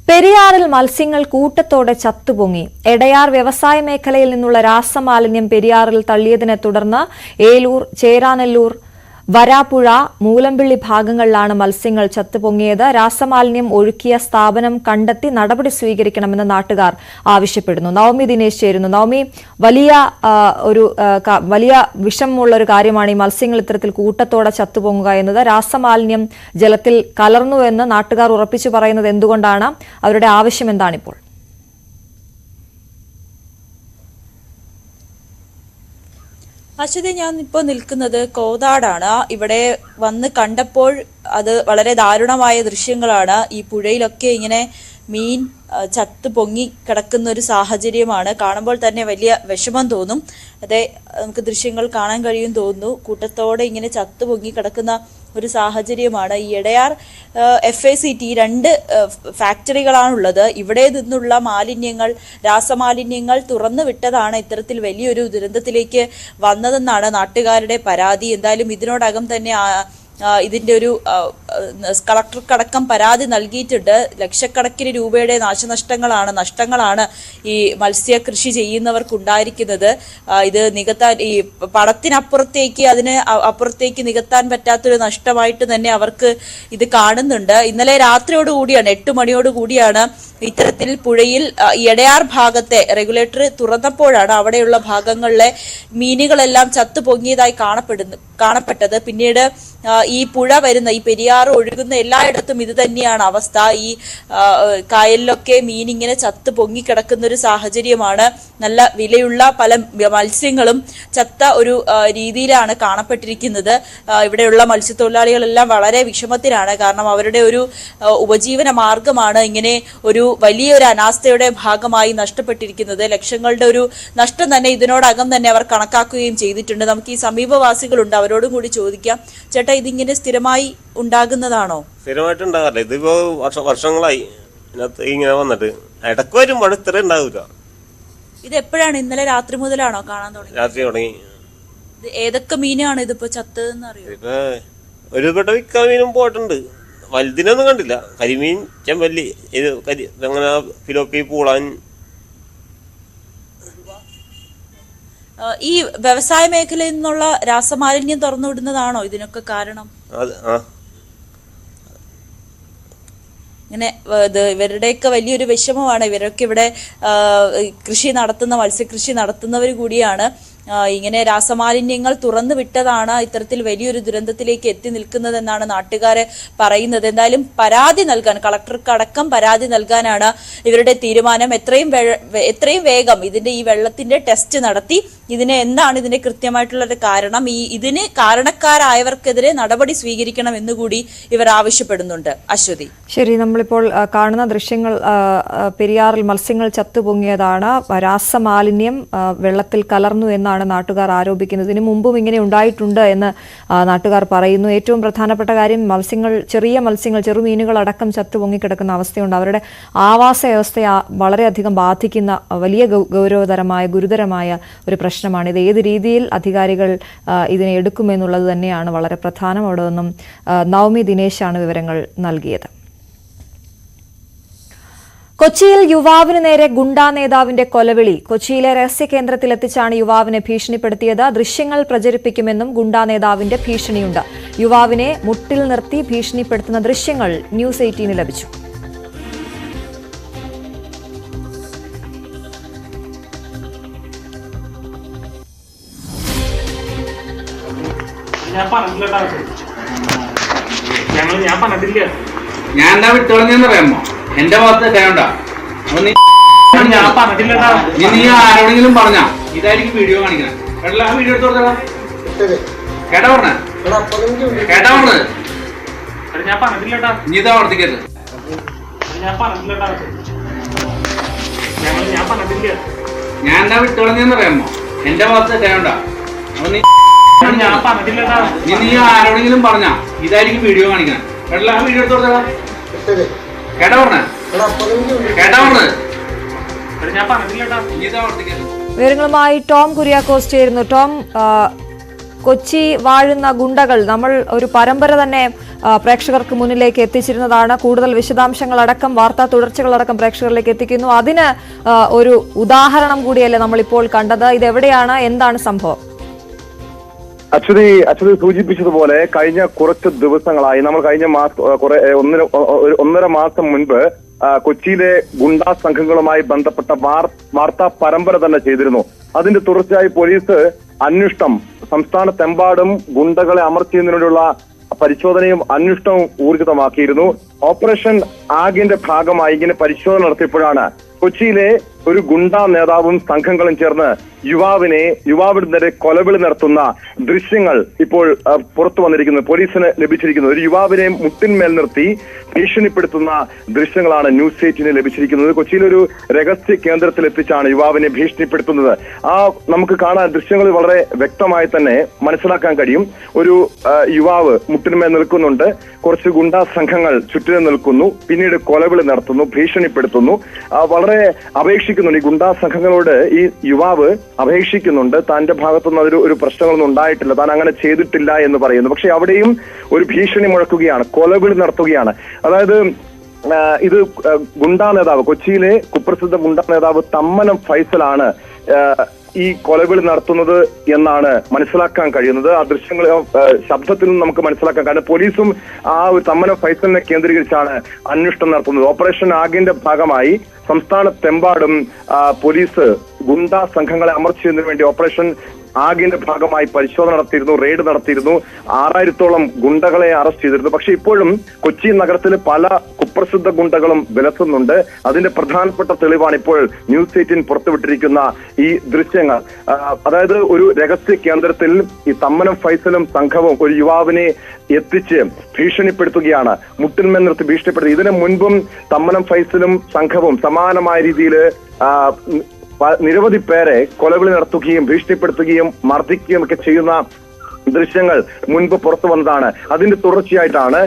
പെരിയാറിൽ മത്സ്യങ്ങൾ കൂട്ടത്തോടെ ചത്തുപൊങ്ങി. എടയാർ വ്യവസായ മേഖലയിൽ നിന്നുള്ള രാസമാലിന്യം പെരിയാറിൽ തള്ളിയതിനെ തുടർന്ന് ഏലൂർ, ചേരാനെല്ലൂർ, വരാപ്പുഴ, മൂലമ്പിള്ളി ഭാഗങ്ങളിലാണ് മത്സ്യങ്ങൾ ചത്തുപൊങ്ങിയത്. രാസമാലിന്യം ഒഴുക്കിയ സ്ഥാപനം കണ്ടെത്തി നടപടി സ്വീകരിക്കണമെന്ന് നാട്ടുകാർ ആവശ്യപ്പെടുന്നു. നവമി ദിനേശ് ചേരുന്നു. നവമി, വലിയ വിഷമമുള്ള ഒരു കാര്യമാണ് ഈ മത്സ്യങ്ങൾ ഇത്തരത്തിൽ കൂട്ടത്തോടെ ചത്തുപൊങ്ങുക എന്നത്. രാസമാലിന്യം ജലത്തിൽ കലർന്നുവെന്ന് നാട്ടുകാർ ഉറപ്പിച്ചു പറയുന്നത് എന്തുകൊണ്ടാണ്? അവരുടെ ആവശ്യം എന്താണിപ്പോൾ? അശ്വതി, ഞാൻ ഇപ്പോൾ നിൽക്കുന്നത് കോതാടാണ്. ഇവിടെ വന്ന് കണ്ടപ്പോൾ അത് വളരെ ദാരുണമായ ദൃശ്യങ്ങളാണ്. ഈ പുഴയിലൊക്കെ ഇങ്ങനെ മീൻ ചത്തു പൊങ്ങി കിടക്കുന്ന ഒരു സാഹചര്യമാണ്. കാണുമ്പോൾ തന്നെ വലിയ വിഷമം തോന്നും. അതെ, നമുക്ക് ദൃശ്യങ്ങൾ കാണാൻ കഴിയും തോന്നുന്നു. കൂട്ടത്തോടെ ഇങ്ങനെ ചത്തു പൊങ്ങി കിടക്കുന്ന ഒരു സാഹചര്യമാണ്. ഈ എടയാർ FACT 2 ഫാക്ടറികളാണുള്ളത്. ഇവിടെ നിന്നുള്ള മാലിന്യങ്ങൾ, രാസമാലിന്യങ്ങൾ തുറന്നു വിട്ടതാണ് ഇത്തരത്തിൽ വലിയൊരു ദുരന്തത്തിലേക്ക് വന്നതെന്നാണ് നാട്ടുകാരുടെ പരാതി. എന്തായാലും ഇതിനോടകം തന്നെ ഇതിന്റെ ഒരു കളക്ടർക്കടക്കം പരാതി നൽകിയിട്ടുണ്ട്. ലക്ഷക്കണക്കിന് രൂപയുടെ നഷ്ടങ്ങളാണ് ഈ മത്സ്യ കൃഷി ചെയ്യുന്നവർക്കുണ്ടായിരിക്കുന്നത്. ഇത് നികത്താൻ, ഈ പണത്തിനപ്പുറത്തേക്ക് അപ്പുറത്തേക്ക് നികത്താൻ പറ്റാത്തൊരു നഷ്ടമായിട്ട് തന്നെ അവർക്ക് ഇത് കാണുന്നുണ്ട്. ഇന്നലെ രാത്രിയോടുകൂടിയാണ്, 8 മണിയോടുകൂടിയാണ് ഇത്തരത്തിൽ പുഴയിൽ എടയാർ ഭാഗത്തെ റെഗുലേറ്റർ തുറന്നപ്പോഴാണ് അവിടെയുള്ള ഭാഗങ്ങളിലെ മീനുകളെല്ലാം ചത്തു പൊങ്ങിയതായി കാണപ്പെട്ടത്. പിന്നീട് ഈ പുഴ വരുന്ന, ഈ പെരിയാർ ഒഴുകുന്ന എല്ലായിടത്തും ഇത് തന്നെയാണ് അവസ്ഥ. ഈ കായലിലൊക്കെ മീൻ ഇങ്ങനെ ചത്ത് പൊങ്ങിക്കിടക്കുന്ന ഒരു സാഹചര്യമാണ്. നല്ല വിലയുള്ള പല മത്സ്യങ്ങളും ചത്ത ഒരു രീതിയിലാണ് കാണപ്പെട്ടിരിക്കുന്നത്. ഇവിടെയുള്ള മത്സ്യത്തൊഴിലാളികളെല്ലാം വളരെ വിഷമത്തിലാണ്. കാരണം അവരുടെ ഒരു ഉപജീവന മാർഗമാണ് ഇങ്ങനെ ഒരു വലിയൊരു അനാസ്ഥയുടെ ഭാഗമായി നഷ്ടപ്പെട്ടിരിക്കുന്നത്. ലക്ഷങ്ങളുടെ ഒരു നഷ്ടം തന്നെ ഇതിനോടകം തന്നെ അവർ കണക്കാക്കുകയും ചെയ്തിട്ടുണ്ട്. നമുക്ക് ഈ സമീപവാസികളുണ്ട്, അവരോടും കൂടി ചോദിക്കാം. ചേട്ടാ, ഇതിങ്ങനെ സ്ഥിരമായി ഉണ്ടാകുന്നതാണോ? സ്ഥിരമായിട്ട് ഉണ്ടാകാറില്ല. ഇതിപ്പോ വർഷങ്ങളായി ഇതിനകത്ത് ഇങ്ങനെ വന്നിട്ട് ഇടക്ക് വരുമ്പോൾ ഇത്ര ഉണ്ടാവില്ല. ഇത് എപ്പോഴാണ്? ഇന്നലെ രാത്രി മുതലാണോ കാണാൻ തുടങ്ങി? രാത്രി തുടങ്ങി. ഏതൊക്കെ മീനാണ് ഇതിപ്പോ ചത്തതെന്ന് അറിയോ? ഇപ്പൊ ഒരു ഘട്ട വിൽക്കാൻ മീനും പോയിട്ടുണ്ട്. വലുതിനൊന്നും കണ്ടില്ല. കരിമീൻ, ചെമ്പല്ലി, ഇത് അങ്ങനെ ഫിലോപ്പി, പൂളാൻ. ഈ വ്യവസായ മേഖലയിൽ നിന്നുള്ള രാസമാലിന്യം തുറന്നുവിടുന്നതാണോ ഇതിനൊക്കെ കാരണം? ഇങ്ങനെ ഇവരുടെയൊക്കെ വലിയൊരു വിഷമമാണ്. ഇവരൊക്കെ ഇവിടെ കൃഷി നടത്തുന്ന, മത്സ്യകൃഷി നടത്തുന്നവർ കൂടിയാണ്. ഇങ്ങനെ രാസമാലിന്യങ്ങൾ തുറന്നു വിട്ടതാണ് ഇത്തരത്തിൽ വലിയൊരു ദുരന്തത്തിലേക്ക് എത്തി നിൽക്കുന്നതെന്നാണ് നാട്ടുകാരെ പറയുന്നത്. എന്തായാലും പരാതി നൽകാൻ, കളക്ടർക്ക് അടക്കം പരാതി നൽകാനാണ് ഇവരുടെ തീരുമാനം. എത്രയും വേഗം ഈ വെള്ളത്തിന്റെ ടെസ്റ്റ് നടത്തി എന്താണ് ഇതിന്റെ കൃത്യമായിട്ടുള്ള കാരണം, ഇതിന് കാരണക്കാരായവർക്കെതിരെ നടപടി സ്വീകരിക്കണം എന്നുകൂടി ഇവർ ആവശ്യപ്പെടുന്നുണ്ട്. അശ്വതി, ശരി. നമ്മളിപ്പോൾ കാണുന്ന ദൃശ്യങ്ങൾ പെരിയാറിൽ മത്സ്യങ്ങൾ ചത്തുപൊങ്ങിയതാണ്. രാസമാലിന്യം വെള്ളത്തിൽ കലർന്നു എന്നാണ് നാട്ടുകാർ ആരോപിക്കുന്നത്. ഇതിനു മുമ്പും ഇങ്ങനെ ഉണ്ടായിട്ടുണ്ട് എന്ന് നാട്ടുകാർ പറയുന്നു. ഏറ്റവും പ്രധാനപ്പെട്ട കാര്യം, ചെറിയ മത്സ്യങ്ങൾ, ചെറുമീനുകൾ അടക്കം ചത്തുപൊങ്ങിക്കിടക്കുന്ന അവസ്ഥയുണ്ട്. അവരുടെ ആവാസ വ്യവസ്ഥയെ വളരെയധികം ബാധിക്കുന്ന വലിയ ഗുരുതരമായ ഒരു പ്രശ്നമാണ്. ഇത് ഏത് രീതിയിൽ അധികാരികൾ ഇതിനെ എടുക്കുമെന്നുള്ളത് തന്നെയാണ് വളരെ പ്രധാനം. അവിടെ നിന്നും നവമി ദിനേശാണ് വിവരങ്ങൾ നൽകിയത്. കൊച്ചിയിൽ യുവാവിന് നേരെ ഗുണ്ടാ നേതാവിന്റെ കൊലവിളി. കൊച്ചിയിലെ രഹസ്യ കേന്ദ്രത്തിലെത്തിച്ചാണ് യുവാവിനെ ഭീഷണിപ്പെടുത്തിയത്. ദൃശ്യങ്ങൾ പ്രചരിപ്പിക്കുമെന്നും ഗുണ്ടാ നേതാവിന്റെ ഭീഷണിയുണ്ട്. യുവാവിനെ മുട്ടിൽ നിർത്തി ഭീഷണിപ്പെടുത്തുന്ന ദൃശ്യങ്ങൾ ന്യൂസ് 18 ലഭിച്ചു. ഞാൻ പറഞ്ഞില്ല. ഞാൻ എന്താ വിട്ടോളഞ്ഞെന്ന് പറയാമോ? എന്റെ ഭാഗത്ത് കേട്ടോ. ഞാൻ പറഞ്ഞില്ല. നീ ആരോടെങ്കിലും പറഞ്ഞാ ഇതായിരിക്കും വീഡിയോ കാണിക്കണം. കേട്ടല്ലോ, ആ വീഡിയോ എടുത്ത് കൊടുത്തടാ. കേട്ടാ പറഞ്ഞേ? കേട്ടാ പറഞ്ഞത്? ഞാൻ പറഞ്ഞില്ല. നീ ഇതാ വർത്തിക്കരുത്. ഞാൻ പറഞ്ഞില്ല. ഞാൻ പറഞ്ഞില്ല. ഞാൻ എന്താ വിട്ടോളഞ്ഞെന്ന് പറയാമോ? എന്റെ ഭാഗത്ത് കേട്ടോ. ഞാൻ പറഞ്ഞില്ല. നീ ആരോടെങ്കിലും പറഞ്ഞാ ഇതായിരിക്കും വീഡിയോ കാണിക്കണം. കേട്ടല്ലോ, ആ വീഡിയോ എടുത്ത് കൊടുത്തടാ. കേട്ടാ പറഞ്ഞേ? കേട്ടാ പറഞ്ഞത്? ഞാൻ പറഞ്ഞില്ല. നീ ഇതാ വർത്തിക്കരുത്. വിവരങ്ങളുമായി ടോം കുര്യാക്കോസ് ചേരുന്നു. ടോം, കൊച്ചി വാഴുന്ന ഗുണ്ടകൾ, നമ്മൾ ഒരു പരമ്പര തന്നെ പ്രേക്ഷകർക്ക് മുന്നിലേക്ക് എത്തിച്ചിരുന്നതാണ്. കൂടുതൽ വിശദാംശങ്ങളടക്കം വാർത്താ തുടർച്ചകളടക്കം പ്രേക്ഷകരിലേക്ക് എത്തിക്കുന്നു. അതിന് ഒരു ഉദാഹരണം കൂടിയല്ലേ നമ്മളിപ്പോൾ കണ്ടത്. ഇതെവിടെയാണ്, എന്താണ് സംഭവം? അശ്വതി സൂചിപ്പിച്ചതുപോലെ കഴിഞ്ഞ കുറച്ച് ദിവസങ്ങളായി, നമ്മൾ കഴിഞ്ഞ ഒന്നര മാസം മുൻപ് കൊച്ചിയിലെ ഗുണ്ടാ സംഘങ്ങളുമായി ബന്ധപ്പെട്ട വാർത്താ പരമ്പര തന്നെ ചെയ്തിരുന്നു. അതിന്റെ തുടർച്ചയായി പോലീസ് അന്വേഷണം സംസ്ഥാനത്തെമ്പാടും ഗുണ്ടകളെ അമർത്തിയതിനുള്ള പരിശോധനയും അന്വേഷണവും ഊർജിതമാക്കിയിരുന്നു. ഓപ്പറേഷൻ ആഗിന്റെ ഭാഗമായി ഇങ്ങനെ പരിശോധന നടത്തിയപ്പോഴാണ് കൊച്ചിയിലെ ഒരു ഗുണ്ടാ നേതാവും സംഘങ്ങളും ചേർന്ന് യുവാവിന് നേരെ കൊലവിളി നടത്തുന്ന ദൃശ്യങ്ങൾ ഇപ്പോൾ പുറത്തു വന്നിരിക്കുന്നത്, പോലീസിന് ലഭിച്ചിരിക്കുന്നത്. ഒരു യുവാവിനെ മുട്ടിന്മേൽ നിർത്തി ഭീഷണിപ്പെടുത്തുന്ന ദൃശ്യങ്ങളാണ് ന്യൂസ് 18 ലഭിച്ചിരിക്കുന്നത്. കൊച്ചിയിലൊരു രഹസ്യ കേന്ദ്രത്തിൽ എത്തിച്ചാണ് യുവാവിനെ ഭീഷണിപ്പെടുത്തുന്നത്. നമുക്ക് കാണാൻ ദൃശ്യങ്ങൾ വളരെ വ്യക്തമായി തന്നെ മനസ്സിലാക്കാൻ കഴിയും. ഒരു യുവാവ് മുട്ടിന്മേൽ നിൽക്കുന്നുണ്ട്, കുറച്ച് ഗുണ്ടാ സംഘങ്ങൾ ചുറ്റിനും നിൽക്കുന്നു, പിന്നീട് കൊലവിളി നടത്തുന്നു, ഭീഷണിപ്പെടുത്തുന്നു. വളരെ അപേക്ഷിക്കുന്നുണ്ട്, ഈ ഗുണ്ടാ സംഘങ്ങളോട് ഈ യുവാവ് അപേക്ഷിക്കുന്നുണ്ട്. തന്റെ ഭാഗത്തുനിന്ന് ഒരു പ്രശ്നങ്ങളൊന്നും ഉണ്ടായിട്ടില്ല, താൻ അങ്ങനെ ചെയ്തിട്ടില്ല എന്ന് പറയുന്നു. പക്ഷെ അവിടെയും ഒരു ഭീഷണി മുഴക്കുകയാണ്, കൊലവിളി നടത്തുകയാണ്. അതായത് ഇത് ഗുണ്ടാ നേതാവ്, കൊച്ചിയിലെ കുപ്രസിദ്ധ ഗുണ്ടാ നേതാവ് തമ്മനം ഫൈസലാണ് ഈ കൊലവിളി നടത്തുന്നത് എന്നാണ് മനസ്സിലാക്കാൻ കഴിയുന്നത്. ആ ദൃശ്യങ്ങൾ ശബ്ദത്തിൽ നിന്നും നമുക്ക് മനസ്സിലാക്കാൻ കഴിയും. പോലീസും ആ ഒരു തമ്മനം ഫൈസലിനെ കേന്ദ്രീകരിച്ചാണ് അന്വേഷണം നടത്തുന്നത്. ഓപ്പറേഷൻ ആഗിന്റെ ഭാഗമായി സംസ്ഥാനത്തെമ്പാടും പോലീസ് ഗുണ്ടാ സംഘങ്ങളെ അമർത്തിയതിനു വേണ്ടി ഓപ്പറേഷൻ ആഗിന്റെ ഭാഗമായി പരിശോധന നടത്തിയിരുന്നു, റെയ്ഡ് നടത്തിയിരുന്നു. 6000-ഓളം ഗുണ്ടകളെ അറസ്റ്റ് ചെയ്തിരുന്നു. പക്ഷെ ഇപ്പോഴും കൊച്ചി നഗരത്തിലെ പല കുപ്രസിദ്ധ ഗുണ്ടകളും വിലസുന്നുണ്ട്. അതിന്റെ പ്രധാനപ്പെട്ട തെളിവാണ് ഇപ്പോൾ ന്യൂസ് 18 പുറത്തുവിട്ടിരിക്കുന്ന ഈ ദൃശ്യങ്ങൾ. അതായത് ഒരു രഹസ്യ കേന്ദ്രത്തിൽ ഈ തമ്മനം ഫൈസലും സംഘവും ഒരു യുവാവിനെ എത്തിച്ച് ഭീഷണിപ്പെടുത്തുകയാണ്, മുട്ടിന്മേൽ നിർത്തി ഭീഷണിപ്പെടുത്തി. ഇതിനു മുൻപും തമ്മനം ഫൈസലും സംഘവും സമാനമായ രീതിയിൽ നിരവധി പേരെ കൊലവിളി നടത്തുകയും ഭീഷണിപ്പെടുത്തുകയും മർദ്ദിക്കുകയും ഒക്കെ ചെയ്യുന്ന ദൃശ്യങ്ങൾ മുൻപ് പുറത്തു വന്നതാണ്. അതിന്റെ തുടർച്ചയായിട്ടാണ്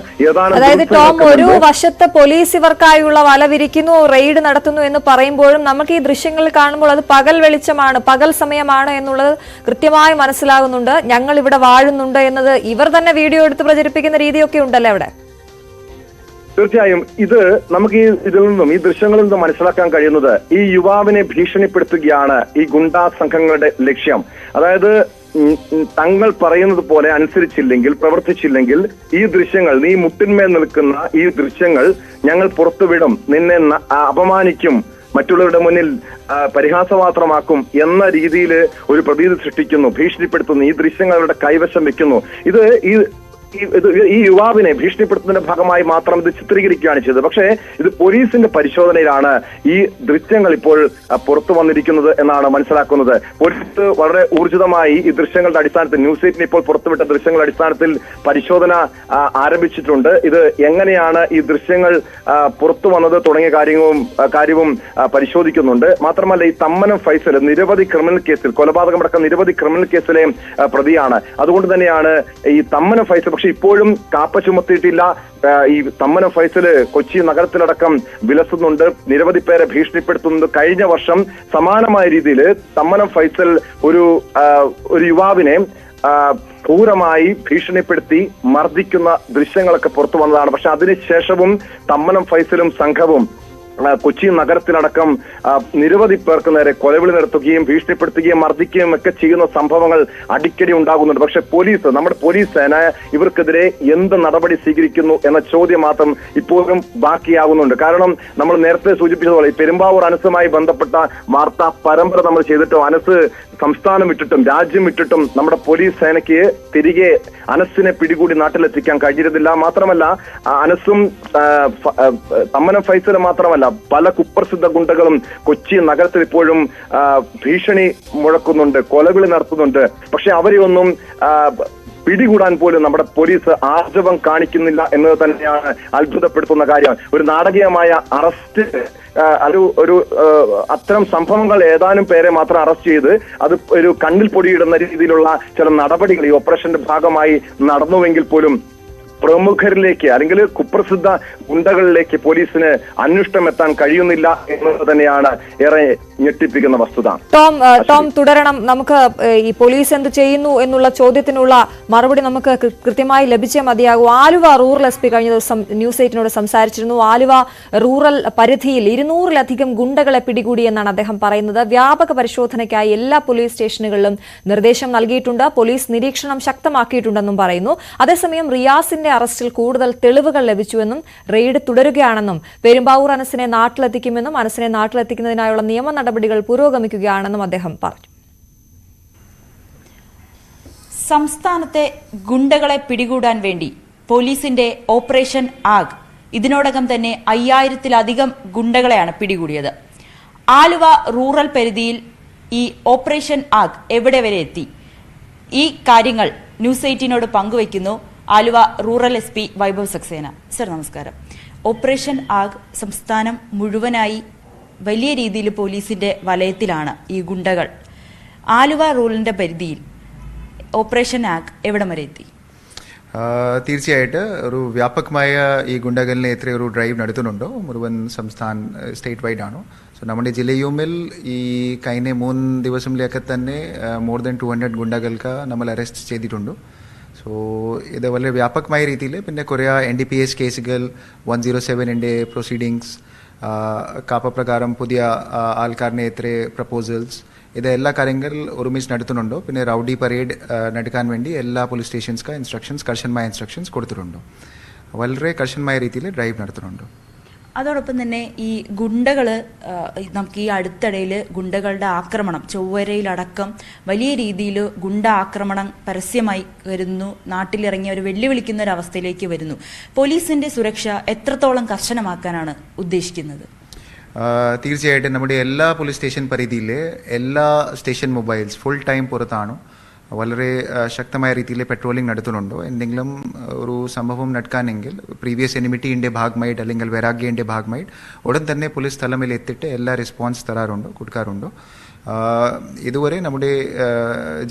അതായത് ടോം, ഒരു വശത്ത് പോലീസ് ഇവർക്കായുള്ള വല വിരിക്കുന്നു, റെയ്ഡ് നടത്തുന്നു എന്ന് പറയുമ്പോഴും നമുക്ക് ഈ ദൃശ്യങ്ങൾ കാണുമ്പോൾ അത് പകൽ വെളിച്ചമാണ്, പകൽ സമയമാണ് എന്നുള്ളത് കൃത്യമായി മനസ്സിലാകുന്നുണ്ട്. ഞങ്ങൾ ഇവിടെ വാഴുന്നുണ്ട് എന്നത് ഇവർ തന്നെ വീഡിയോ എടുത്ത് പ്രചരിപ്പിക്കുന്ന രീതിയൊക്കെ ഉണ്ടല്ലോ അവിടെ. തീർച്ചയായും ഇത് നമുക്ക് ഈ ദൃശ്യങ്ങളിൽ നിന്ന് മനസ്സിലാക്കാൻ കഴിയുന്നത് ഈ യുവാവിനെ ഭീഷണിപ്പെടുത്തുകയാണ് ഈ ഗുണ്ടാ സംഘങ്ങളുടെ ലക്ഷ്യം. അതായത് തങ്ങൾ പറയുന്നത് പോലെ അനുസരിച്ചില്ലെങ്കിൽ, പ്രവർത്തിച്ചില്ലെങ്കിൽ ഈ ദൃശ്യങ്ങൾ, നീ മുട്ടിന്മേൽ നിൽക്കുന്ന ഈ ദൃശ്യങ്ങൾ ഞങ്ങൾ പുറത്തുവിടും, നിന്നെ അപമാനിക്കും, മറ്റുള്ളവരുടെ മുന്നിൽ പരിഹാസപാത്രമാക്കും എന്ന രീതിയിൽ ഒരു പ്രതീതി സൃഷ്ടിക്കുന്നു, ഭീഷണിപ്പെടുത്തുന്നു. ഈ ദൃശ്യങ്ങൾ അവരുടെ കൈവശം വെക്കുന്നു. ഈ യുവാവിനെ ഭീഷണിപ്പെടുത്തുന്നതിന്റെ ഭാഗമായി മാത്രം ഇത് ചിത്രീകരിക്കുകയാണ് ചെയ്തത്. പക്ഷേ ഇത് പോലീസിന്റെ പരിശോധനയിലാണ് ഈ ദൃശ്യങ്ങൾ ഇപ്പോൾ പുറത്തു വന്നിരിക്കുന്നത് എന്നാണ് മനസ്സിലാക്കുന്നത്. പോലീസ് വളരെ ഊർജിതമായി ഈ ദൃശ്യങ്ങളുടെ അടിസ്ഥാനത്തിൽ ന്യൂസ് 18 ഇപ്പോൾ പുറത്തുവിട്ട ദൃശ്യങ്ങളുടെ അടിസ്ഥാനത്തിൽ പരിശോധന ആരംഭിച്ചിട്ടുണ്ട്. ഇത് എങ്ങനെയാണ് ഈ ദൃശ്യങ്ങൾ പുറത്തു വന്നത് തുടങ്ങിയ കാര്യവും പരിശോധിക്കുന്നുണ്ട്. മാത്രമല്ല ഈ തമ്മനം ഫൈസൽ നിരവധി ക്രിമിനൽ കേസിൽ, കൊലപാതകമടക്കം നിരവധി ക്രിമിനൽ കേസിലെ പ്രതിയാണ്. അതുകൊണ്ട് തന്നെയാണ് ഈ തമ്മനം ഫൈസൽ, പക്ഷെ ഇപ്പോഴും കാപ്പ ചുമത്തിയിട്ടില്ല. ഈ തമ്മനം ഫൈസല് കൊച്ചി നഗരത്തിലടക്കം വിലസുന്നുണ്ട്, നിരവധി പേരെ ഭീഷണിപ്പെടുത്തുന്നുണ്ട്. കഴിഞ്ഞ വർഷം സമാനമായ രീതിയിൽ തമ്മനം ഫൈസൽ ഒരു യുവാവിനെ ക്രൂരമായി ഭീഷണിപ്പെടുത്തി മർദ്ദിക്കുന്ന ദൃശ്യങ്ങളൊക്കെ പുറത്തു വന്നതാണ്. പക്ഷെ അതിനുശേഷവും തമ്മനം ഫൈസലും സംഘവും കൊച്ചി നഗരത്തിലടക്കം നിരവധി പേർക്ക് നേരെ കൊലവിളി നടത്തുകയും ഭീഷണിപ്പെടുത്തുകയും മർദ്ദിക്കുകയും ഒക്കെ ചെയ്യുന്ന സംഭവങ്ങൾ അടിക്കടി ഉണ്ടാകുന്നുണ്ട്. പക്ഷെ പോലീസ്, നമ്മുടെ പോലീസ് സേന ഇവർക്കെതിരെ എന്ത് നടപടി സ്വീകരിക്കുന്നു എന്ന ചോദ്യം മാത്രം ഇപ്പോഴും ബാക്കിയാകുന്നുണ്ട്. കാരണം നമ്മൾ നേരത്തെ സൂചിപ്പിച്ചതുപോലെ പെരുമ്പാവൂർ അനസുമായി ബന്ധപ്പെട്ട വാർത്താ പരമ്പര നമ്മൾ ചെയ്തിട്ടോ, അനസ് സംസ്ഥാനം വിട്ടിട്ടും രാജ്യം വിട്ടിട്ടും നമ്മുടെ പോലീസ് സേനയ്ക്ക് തിരികെ അനസിനെ പിടികൂടി നാട്ടിലെത്തിക്കാൻ കഴിഞ്ഞിരുന്നില്ല. മാത്രമല്ല അനസും തമ്മനം ഫൈസലും മാത്രമല്ല പല കുപ്രസിദ്ധ ഗുണ്ടകളും കൊച്ചി നഗരത്തിൽ ഇപ്പോഴും ഭീഷണി മുഴക്കുന്നുണ്ട്, കൊലവിളി നടത്തുന്നുണ്ട്. പക്ഷെ അവരെ ഒന്നും പിടികൂടാൻ പോലും നമ്മുടെ പോലീസ് ആർജവം കാണിക്കുന്നില്ല എന്നത് തന്നെയാണ് അത്ഭുതപ്പെടുത്തുന്ന കാര്യം. ഒരു നാടകീയമായ അറസ്റ്റ്, ഒരു അത്തരം സംഭവങ്ങൾ ഏതാനും പേരെ മാത്രം അറസ്റ്റ് ചെയ്ത് അത് ഒരു കണ്ണിൽ പൊടിയിടുന്ന രീതിയിലുള്ള ചില നടപടികൾ ഈ ഓപ്പറേഷന്റെ ഭാഗമായി നടന്നുവെങ്കിൽ പോലും പ്രമുഖരിലേക്ക് അല്ലെങ്കിൽ കുപ്രസിദ്ധ ഗുണ്ടകളിലേക്ക് പോലീസിന് അന്വേഷണം എത്താൻ കഴിയുന്നില്ല എന്നത് തന്നെയാണ് ഏറെ ഞെട്ടിപ്പിക്കുന്ന വസ്തുത. ടോം തുടരണം. നമുക്ക് ഈ പോലീസ് എന്ത് ചെയ്യുന്നു എന്നുള്ള ചോദ്യത്തിനുള്ള മറുപടി നമുക്ക് കൃത്യമായി ലഭിച്ചേ മതിയാകൂ. ആലുവ റൂറൽ SP കഴിഞ്ഞ ദിവസം ന്യൂസ് 8നോട് സംസാരിച്ചിരുന്നു. ആലുവ റൂറൽ പരിധിയിൽ 200-ലധികം ഗുണ്ടകളെ പിടികൂടിയെന്നാണ് അദ്ദേഹം പറയുന്നത്. വ്യാപക പരിശോധനയ്ക്കായി എല്ലാ പോലീസ് സ്റ്റേഷനുകളിലും നിർദ്ദേശം നൽകിയിട്ടുണ്ട്. പോലീസ് നിരീക്ഷണം ശക്തമാക്കിയിട്ടുണ്ടെന്നും പറയുന്നു. അതേസമയം റിയാസിന്റെ അറസ്റ്റിൽ കൂടുതൽ തെളിവുകൾ ലഭിച്ചുവെന്നും റെയ്ഡ് തുടരുകയാണെന്നും പെരുമ്പാവൂർ അനസിനെ നാട്ടിലെത്തിക്കുമെന്നും അനസിനെ നാട്ടിലെത്തിക്കുന്നതിനായുള്ള നിയമ നടപടികൾ പുരോഗമിക്കുകയാണെന്നും അദ്ദേഹം പറഞ്ഞു. സംസ്ഥാനത്തെ ഗുണ്ടകളെ പിടികൂടാൻ വേണ്ടി പോലീസിന്റെ ഓപ്പറേഷൻ ആഗ് ഇതിനോടകം തന്നെ 5000-ലധികം ഗുണ്ടകളെയാണ് പിടികൂടിയത്. ആലുവ റൂറൽ പരിധിയിൽ ഈ ഓപ്പറേഷൻ ആഗ് എവിടെ വരെ എത്തി? ഈ കാര്യങ്ങൾ ന്യൂസ് 8നോട് പങ്കുവയ്ക്കുന്നു Aluva rural SP Vaibhav Saxena. Sir നമസ്കാരം. ഓപ്പറേഷൻ ആഗ് സംസ്ഥാനം മുഴുവനായി വലിയ രീതിയിൽ പോലീസിന്റെ വലയത്തിലാണ് ഈ ഗുണ്ടകൾ. ആലുവ റൂറലിന്റെ പരിധിയിൽ ഓപ്പറേഷൻ ആഗ് എവിടം വരെ എത്തി? തീർച്ചയായിട്ട് ഒരു വ്യാപകമായ ഈ ഗുണ്ടകളിനെതിരെ ഒരു ഡ്രൈവ് നടത്തുന്നുണ്ടോ മുഴുവൻ സ്റ്റേറ്റ് വൈഡ് ആണോ? സോ നമ്മുടെ ജില്ലയുമിൽ ഈ കഴിഞ്ഞ 3 ദിവസങ്ങളിലൊക്കെ തന്നെ മോർ ദാൻ 200 ഗുണ്ടകൾക്ക് നമ്മൾ അറസ്റ്റ് ചെയ്തിട്ടുണ്ട്. സോ ഇത് വളരെ വ്യാപകമായ രീതിയിൽ പിന്നെ കുറേ NDPS കേസുകൾ 107ന്റെ പ്രൊസീഡിങ്സ് കാപ്പ പ്രകാരം പുതിയ ആൾക്കാരിനെതിരെ പ്രപ്പോസൽസ് ഇതെല്ലാ കാര്യങ്ങൾ ഒരുമിച്ച് നടത്തുന്നുണ്ടോ. പിന്നെ റൗഡി പരേഡ് നടക്കാൻ വേണ്ടി എല്ലാ പോലീസ് സ്റ്റേഷൻസ്ക്ക് കർശനമായ ഇൻസ്ട്രക്ഷൻസ് കൊടുത്തിട്ടുണ്ടോ. വളരെ കർശനമായ രീതിയിൽ ഡ്രൈവ് നടത്തുന്നുണ്ടോ. അതോടൊപ്പം തന്നെ ഈ ഗുണ്ടകൾ നമുക്ക് ഈ അടുത്തിടയിൽ ഗുണ്ടകളുടെ ആക്രമണം ചൊവ്വരയിലടക്കം വലിയ രീതിയിൽ ഗുണ്ട ആക്രമണം പരസ്യമായി വരുന്നു. നാട്ടിലിറങ്ങി അവർ വെല്ലുവിളിക്കുന്ന ഒരു അവസ്ഥയിലേക്ക് വരുന്നു. പോലീസിന്റെ സുരക്ഷ എത്രത്തോളം കർശനമാക്കാനാണ് ഉദ്ദേശിക്കുന്നത്? തീർച്ചയായിട്ടും നമ്മുടെ എല്ലാ പോലീസ് സ്റ്റേഷൻ പരിധിയിലെ എല്ലാ സ്റ്റേഷൻ മൊബൈൽസ് ഫുൾ ടൈം പുറത്താണ്. വളരെ ശക്തമായ രീതിയിൽ പെട്രോളിംഗ് നടത്തുന്നുണ്ടോ. എന്തെങ്കിലും ഒരു സംഭവം നടക്കാനെങ്കിൽ പ്രീവിയസ് എനിമിറ്റിയുടെ ഭാഗമായിട്ട് അല്ലെങ്കിൽ വൈരാഗ്യന്റെ ഭാഗമായിട്ട് ഉടൻ തന്നെ പോലീസ് സ്ഥലമിൽ എത്തിയിട്ട് എല്ലാ റെസ്പോൺസ് കൊടുക്കാറുണ്ടോ. ഇതുവരെ നമ്മുടെ